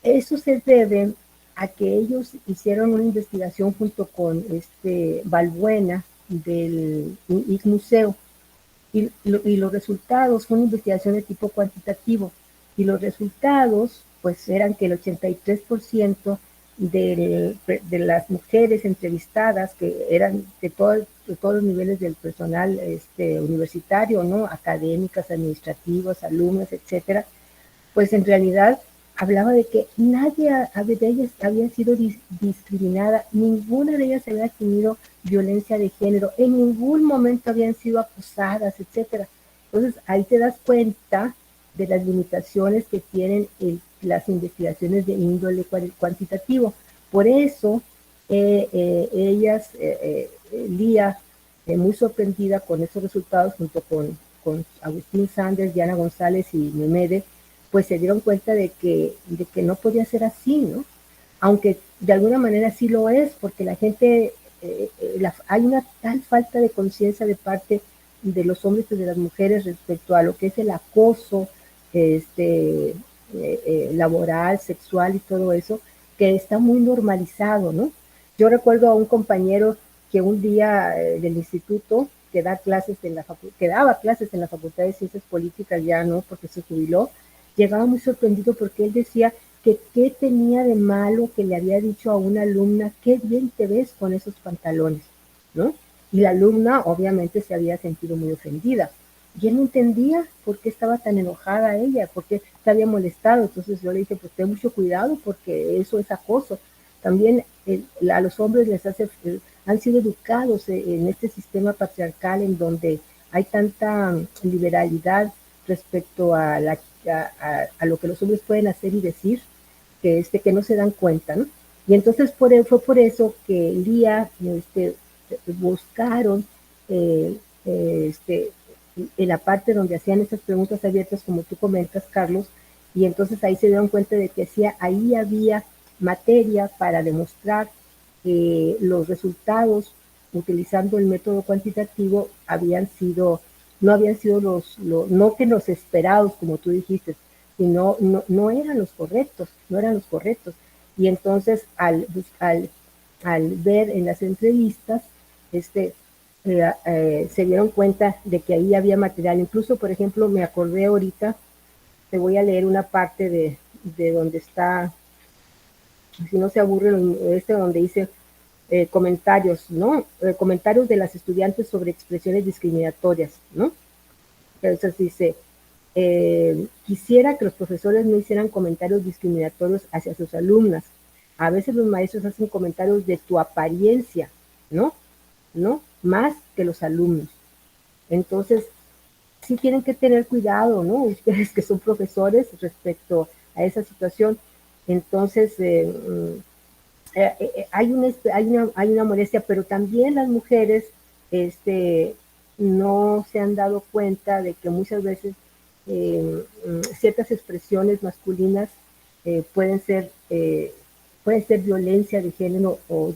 eso se debe a que ellos hicieron una investigación junto con Balbuena del ICMuseo y los resultados fue una investigación de tipo cuantitativo y los resultados pues eran que el 83% de las mujeres entrevistadas, que eran de todos los niveles del personal universitario, ¿no? Académicas, administrativas, alumnos, etcétera, pues en realidad hablaba de que nadie de ellas había sido discriminada, ninguna de ellas había tenido violencia de género, en ningún momento habían sido acosadas, etcétera. Entonces ahí te das cuenta de las limitaciones que tienen las investigaciones de índole cuantitativo. Por eso Lía, muy sorprendida con esos resultados, junto con Agustín Sanders, Diana González y Memede, pues se dieron cuenta de que no podía ser así, ¿no? Aunque de alguna manera sí lo es, porque la gente, hay una tal falta de conciencia de parte los hombres y de las mujeres respecto a lo que es el acoso laboral, sexual y todo eso, que está muy normalizado, ¿no? Yo recuerdo a un compañero que un día del instituto que daba clases en la Facultad de Ciencias Políticas, ya no, porque se jubiló, llegaba muy sorprendido porque él decía que qué tenía de malo que le había dicho a una alumna, qué bien te ves con esos pantalones, ¿no? Y la alumna obviamente se había sentido muy ofendida. Y él no entendía por qué estaba tan enojada ella, por qué se había molestado. Entonces yo le dije, pues ten mucho cuidado porque eso es acoso. También a los hombres les han sido educados en este sistema patriarcal en donde hay tanta liberalidad respecto a, a lo que los hombres pueden hacer y decir, que no se dan cuenta, ¿no? Y entonces fue por eso que Lía buscaron en la parte donde hacían esas preguntas abiertas, como tú comentas, Carlos, y entonces ahí se dieron cuenta de que ahí había materia para demostrar que los resultados utilizando el método cuantitativo no habían sido no que los esperados, como tú dijiste, sino no eran los correctos, no eran los correctos. Y entonces al ver en las entrevistas, se dieron cuenta de que ahí había material. Incluso, por ejemplo, me acordé ahorita, te voy a leer una parte de donde está, si no se aburren, donde dice comentarios, ¿no? Comentarios de las estudiantes sobre expresiones discriminatorias, ¿no? Entonces dice, quisiera que los profesores no hicieran comentarios discriminatorios hacia sus alumnas. A veces los maestros hacen comentarios de tu apariencia, ¿no? Más que los alumnos. Entonces, sí tienen que tener cuidado, ¿no? Ustedes que son profesores respecto a esa situación. Entonces, hay una molestia, pero también las mujeres no se han dado cuenta de que muchas veces ciertas expresiones masculinas pueden ser violencia de género o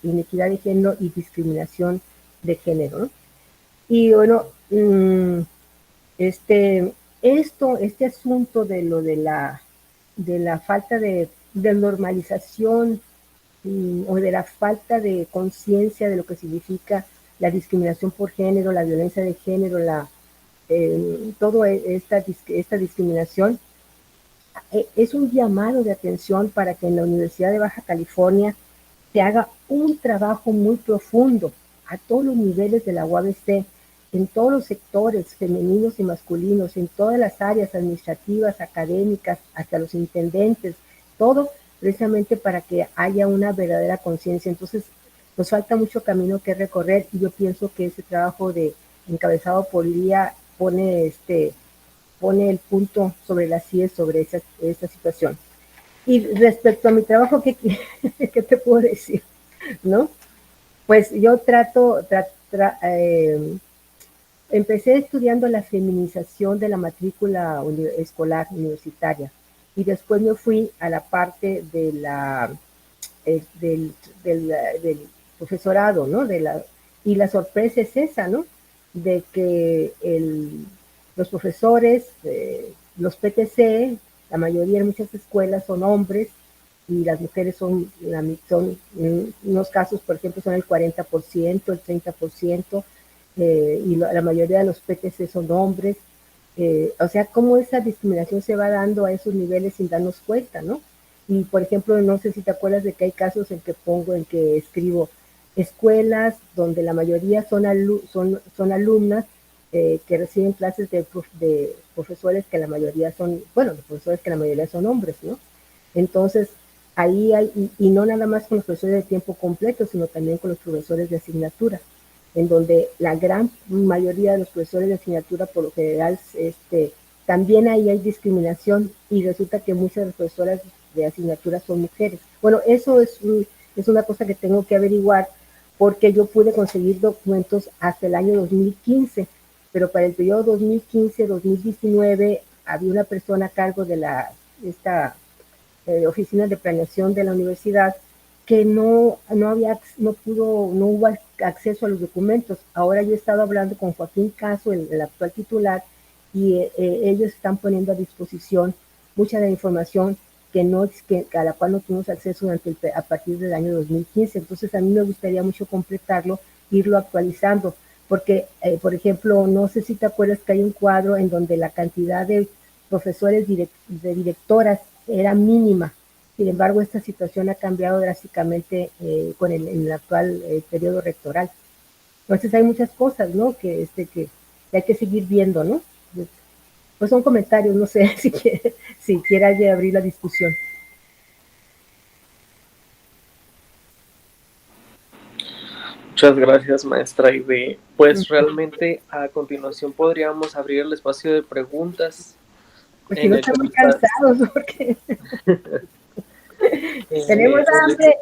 inequidad de género y discriminación de género, ¿no? Y bueno, este asunto de la falta de normalización o de la falta de conciencia de lo que significa la discriminación por género, la violencia de género, toda esta discriminación, es un llamado de atención para que en la Universidad de Baja California se haga un trabajo muy profundo a todos los niveles de la UABC, en todos los sectores femeninos y masculinos, en todas las áreas administrativas, académicas, hasta los intendentes, todo precisamente para que haya una verdadera conciencia. Entonces, nos falta mucho camino que recorrer y yo pienso que ese trabajo encabezado por Lía pone el punto sobre las IES sobre esa situación. Y respecto a mi trabajo, ¿qué te puedo decir? ¿No? Pues yo empecé estudiando la feminización de la matrícula escolar universitaria y después me fui a la parte del profesorado, ¿no? Y la sorpresa es esa, ¿no? De que los profesores, los PTC, la mayoría en muchas escuelas son hombres y las mujeres son en unos casos, por ejemplo, son el 40%, el 30%, y la mayoría de los PTC son hombres. O sea, cómo esa discriminación se va dando a esos niveles sin darnos cuenta, ¿no? Y, por ejemplo, no sé si te acuerdas de que hay casos en que escribo escuelas donde la mayoría son alumnas que reciben clases de profesores que la mayoría son, bueno, de profesores que la mayoría son hombres, ¿no? Entonces, ahí hay, y no nada más con los profesores de tiempo completo, sino también con los profesores de asignatura, en donde la gran mayoría de los profesores de asignatura, por lo general, también ahí hay discriminación y resulta que muchas de las profesoras de asignatura son mujeres. Bueno, eso es una cosa que tengo que averiguar porque yo pude conseguir documentos hasta el año 2015, pero para el periodo 2015-2019 había una persona a cargo de esta oficina de planeación de la universidad que no hubo acceso a los documentos. Ahora yo he estado hablando con Joaquín Caso, el actual titular, y ellos están poniendo a disposición mucha de la información a la cual no tuvimos acceso a partir del año 2015. Entonces a mí me gustaría mucho completarlo, irlo actualizando, porque, por ejemplo, no sé si te acuerdas que hay un cuadro en donde la cantidad de profesores, de directoras era mínima. Sin embargo, esta situación ha cambiado drásticamente en el actual periodo rectoral. Entonces hay muchas cosas, ¿no? Que hay que seguir viendo, ¿no? Pues son comentarios, no sé si quieras abrir la discusión. Muchas gracias, maestra Ide. Pues realmente a continuación podríamos abrir el espacio de preguntas. Pues si no están muy cansados, ¿no? Porque tenemos hambre.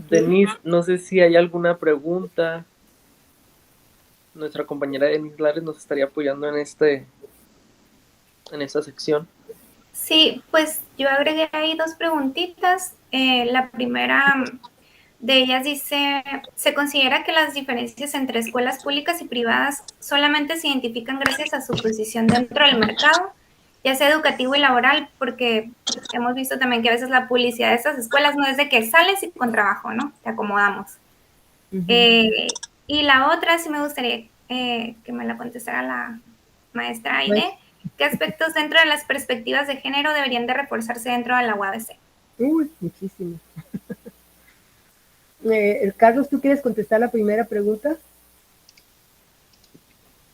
Denise, no sé si hay alguna pregunta. Nuestra compañera Denise Lares nos estaría apoyando en esta sección. Sí, pues yo agregué ahí 2 preguntitas. La primera de ellas dice, ¿se considera que las diferencias entre escuelas públicas y privadas solamente se identifican gracias a su posición dentro del mercado, ya sea educativo y laboral? Porque hemos visto también que a veces la publicidad de estas escuelas no es de que sales y con trabajo, ¿no? Te acomodamos. Y la otra, sí me gustaría que me la contestara la maestra Aide. ¿Qué aspectos dentro de las perspectivas de género deberían de reforzarse dentro de la UABC? Muchísimo. Carlos, ¿tú quieres contestar la primera pregunta?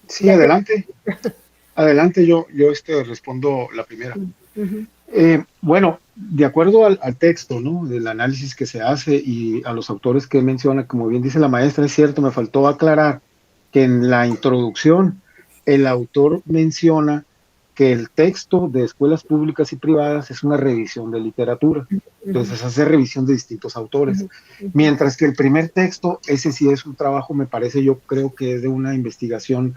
Sí, adelante. Adelante, yo respondo la primera. Bueno, de acuerdo al texto, ¿no? Del análisis que se hace y a los autores que menciona, como bien dice la maestra, es cierto, me faltó aclarar que en la introducción el autor menciona que el texto de escuelas públicas y privadas es una revisión de literatura. Entonces hace revisión de distintos autores. Mientras que el primer texto, ese sí es un trabajo, me parece, yo creo que es de una investigación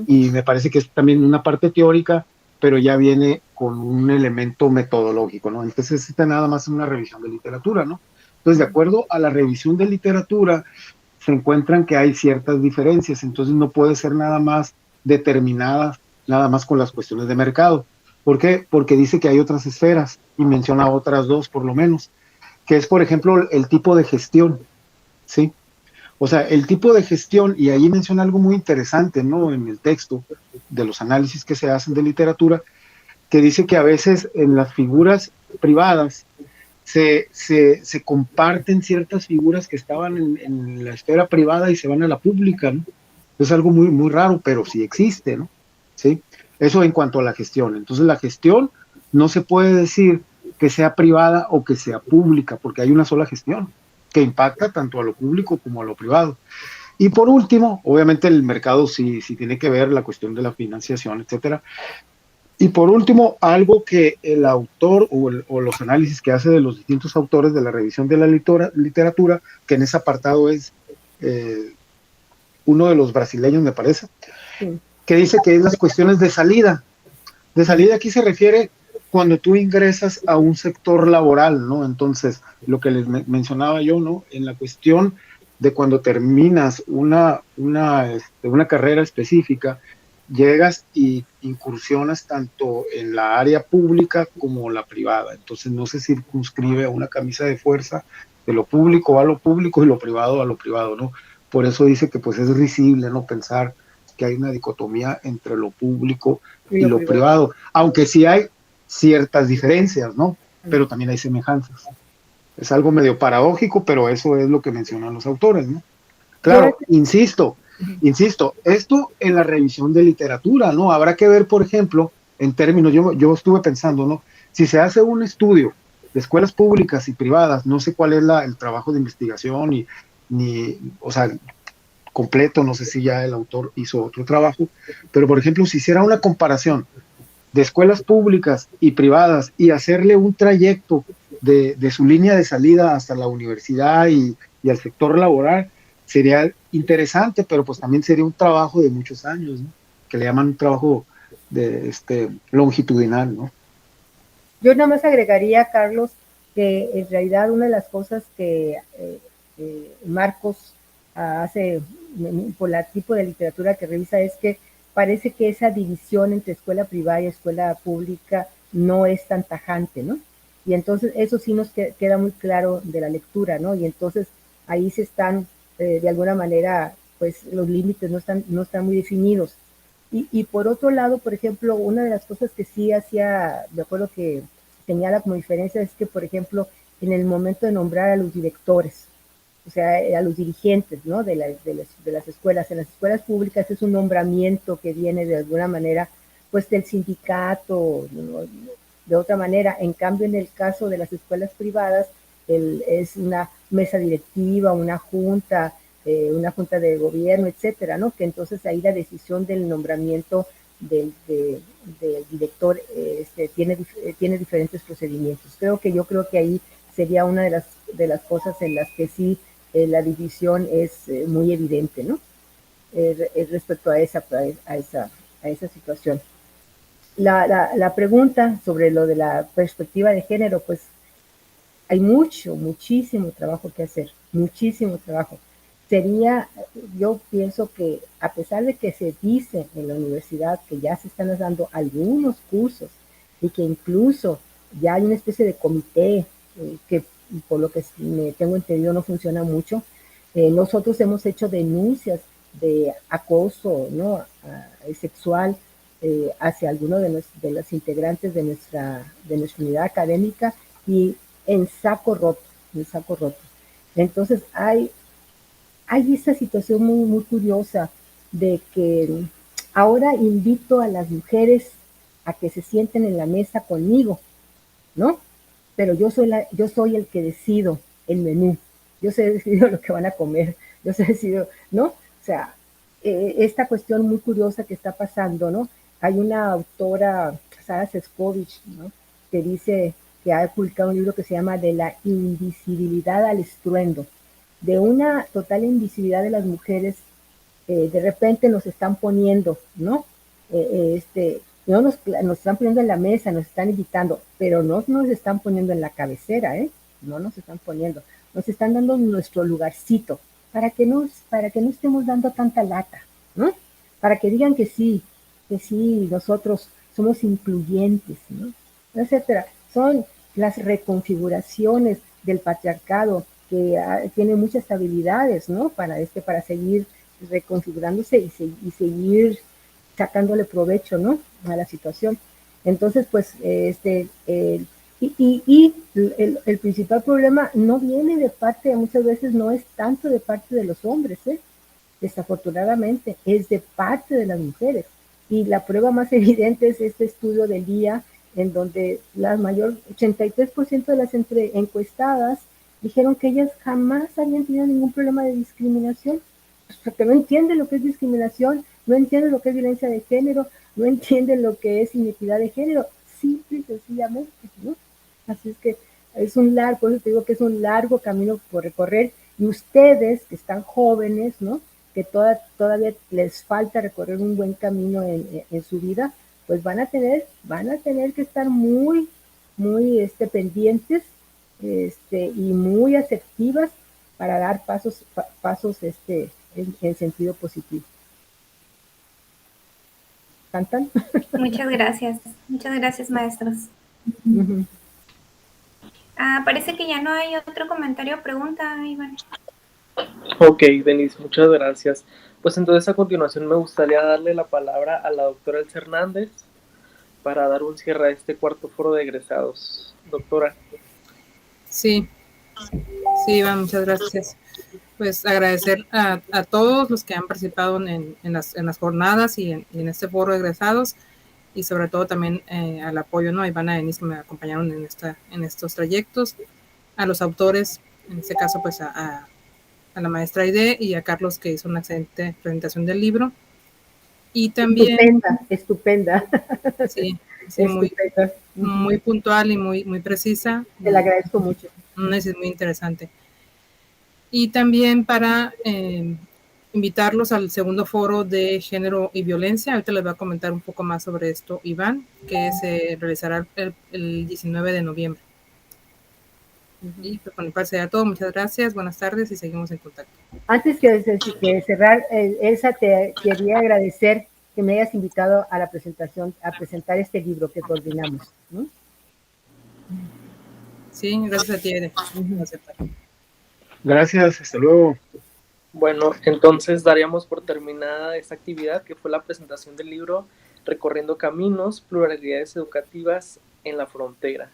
y me parece que es también una parte teórica, pero ya viene con un elemento metodológico, ¿no? Entonces esta nada más es una revisión de literatura, ¿no? Entonces, de acuerdo a la revisión de literatura, se encuentran que hay ciertas diferencias, entonces no puede ser nada más determinada nada más con las cuestiones de mercado. ¿Por qué? Porque dice que hay otras esferas y menciona otras 2 por lo menos, que es, por ejemplo, el tipo de gestión, ¿sí? O sea, el tipo de gestión, y ahí menciona algo muy interesante, ¿no? En el texto de los análisis que se hacen de literatura, que dice que a veces en las figuras privadas se comparten ciertas figuras que estaban en la esfera privada y se van a la pública, ¿no? Es algo muy, muy raro, pero sí existe, ¿no? ¿Sí? Eso en cuanto a la gestión. Entonces, la gestión no se puede decir que sea privada o que sea pública, porque hay una sola gestión que impacta tanto a lo público como a lo privado. Y por último, obviamente el mercado sí tiene que ver la cuestión de la financiación, etcétera. Y por último, algo que el autor o los análisis que hace de los distintos autores de la revisión de la literatura, que en ese apartado es uno de los brasileños, me parece, que dice que es las cuestiones de salida. De salida aquí se refiere cuando tú ingresas a un sector laboral, ¿no? Entonces, lo que les mencionaba yo, ¿no? En la cuestión de cuando terminas una carrera específica, llegas y incursionas tanto en la área pública como la privada. Entonces, no se circunscribe a una camisa de fuerza de lo público a lo público y lo privado a lo privado, ¿no? Por eso dice que pues es risible, ¿no? Pensar que hay una dicotomía entre lo público y lo privado, aunque sí hay ciertas diferencias, ¿no? Pero también hay semejanzas. Es algo medio paradójico, pero eso es lo que mencionan los autores, ¿no? Claro, insisto, esto en la revisión de literatura, ¿no? Habrá que ver, por ejemplo, en términos, yo estuve pensando, ¿no? Si se hace un estudio de escuelas públicas y privadas, no sé cuál es el trabajo de investigación o sea, completo, no sé si ya el autor hizo otro trabajo, pero por ejemplo, si hiciera una comparación de escuelas públicas y privadas y hacerle un trayecto de su línea de salida hasta la universidad y al sector laboral, sería interesante, pero pues también sería un trabajo de muchos años, ¿no? Que le llaman un trabajo de longitudinal, ¿no? Yo nada más agregaría, Carlos, que en realidad una de las cosas que Marcos hace por el tipo de literatura que revisa es que parece que esa división entre escuela privada y escuela pública no es tan tajante, ¿no? Y entonces eso sí nos queda muy claro de la lectura, ¿no? Y entonces ahí se están, de alguna manera, pues los límites no están muy definidos. Y por otro lado, por ejemplo, una de las cosas que sí hacía, de acuerdo que señala como diferencia, es que, por ejemplo, en el momento de nombrar a los directores, o sea, a los dirigentes, ¿no? De las escuelas. En las escuelas públicas es un nombramiento que viene de alguna manera, pues, del sindicato, ¿no? De otra manera. En cambio, en el caso de las escuelas privadas, es una mesa directiva, una junta de gobierno, etcétera, ¿no? Que entonces ahí la decisión del nombramiento del director tiene diferentes procedimientos. Yo creo que ahí sería una de las cosas en las que sí la división es muy evidente, ¿no? Respecto a esa situación. La pregunta sobre lo de la perspectiva de género, pues hay muchísimo trabajo que hacer, muchísimo trabajo. Yo pienso que a pesar de que se dice en la universidad que ya se están dando algunos cursos y que incluso ya hay una especie de comité que por lo que me tengo entendido no funciona mucho, nosotros hemos hecho denuncias de acoso, ¿no? Sexual hacia algunos de los integrantes de nuestra unidad académica y en saco roto. Entonces hay esa situación muy curiosa de que ahora invito a las mujeres a que se sienten en la mesa conmigo, ¿no? Pero yo soy el que decido el menú, yo sé decidir lo que van a comer, yo sé decidir, ¿no? O sea, esta cuestión muy curiosa que está pasando, ¿no? Hay una autora, Sara Sescovich, ¿no? Que dice que ha publicado un libro que se llama De la invisibilidad al estruendo, de una total invisibilidad de las mujeres, de repente nos están poniendo, ¿no? No nos están poniendo en la mesa, nos están invitando, pero no nos están poniendo en la cabecera, ¿eh? No nos están poniendo, nos están dando nuestro lugarcito, para que no estemos dando tanta lata, ¿no? Para que digan que sí, nosotros somos incluyentes, ¿no? Etcétera. Son las reconfiguraciones del patriarcado que tiene muchas habilidades, ¿no? Para seguir reconfigurándose y seguir sacándole provecho, ¿no? A la situación. Entonces, pues, el principal problema no viene de parte, muchas veces no es tanto de parte de los hombres, desafortunadamente, es de parte de las mujeres. Y la prueba más evidente es este estudio del día, en donde la mayor, 83% de las encuestadas dijeron que ellas jamás habían tenido ningún problema de discriminación, porque no entienden lo que es discriminación, no entienden lo que es violencia de género, no entienden lo que es inequidad de género, simple y sencillamente, ¿no? Así es que por eso te digo que es un largo camino por recorrer, y ustedes que están jóvenes, ¿no? Que todavía les falta recorrer un buen camino en su vida, pues van a tener que estar muy pendientes y muy asertivas para dar pasos en sentido positivo. ¿Cantan? Muchas gracias, maestros. Uh-huh. Parece que ya no hay otro comentario o pregunta, Iván. Ok, Denise, muchas gracias. Pues entonces a continuación me gustaría darle la palabra a la doctora Elsa Hernández para dar un cierre a este cuarto foro de egresados. Doctora. Sí, Iván, muchas gracias. Pues agradecer a todos los que han participado en las jornadas y en este foro de egresados, y sobre todo también al apoyo, ¿no? A Iván, a Denise, que me acompañaron en estos trayectos, a los autores, en este caso pues a la maestra Aide y a Carlos, que hizo una excelente presentación del libro. Y también estupenda. Sí, muy puntual y muy precisa. Te la agradezco mucho. Es muy interesante. Y también para invitarlos al segundo foro de género y violencia. Ahorita les voy a comentar un poco más sobre esto, Iván, que se realizará el 19 de noviembre. Y pues por mi parte sería todo. Muchas gracias, buenas tardes y seguimos en contacto. Antes que cerrar, Elsa, te quería agradecer que me hayas invitado a la presentación, a presentar este libro que coordinamos, ¿no? Sí, gracias a ti, Ede. Gracias, hasta luego. Bueno, entonces daríamos por terminada esta actividad que fue la presentación del libro Recorriendo Caminos, Pluralidades Educativas en la Frontera.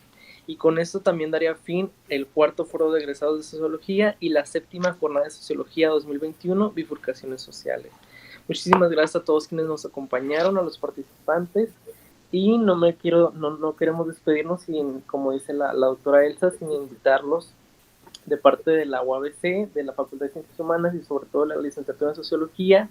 Y con esto también daría fin el cuarto foro de egresados de Sociología y la 7ª jornada de Sociología 2021, Bifurcaciones Sociales. Muchísimas gracias a todos quienes nos acompañaron, a los participantes, y no queremos despedirnos sin, como dice la doctora Elsa, sin invitarlos de parte de la UABC, de la Facultad de Ciencias Humanas y sobre todo de la licenciatura en Sociología,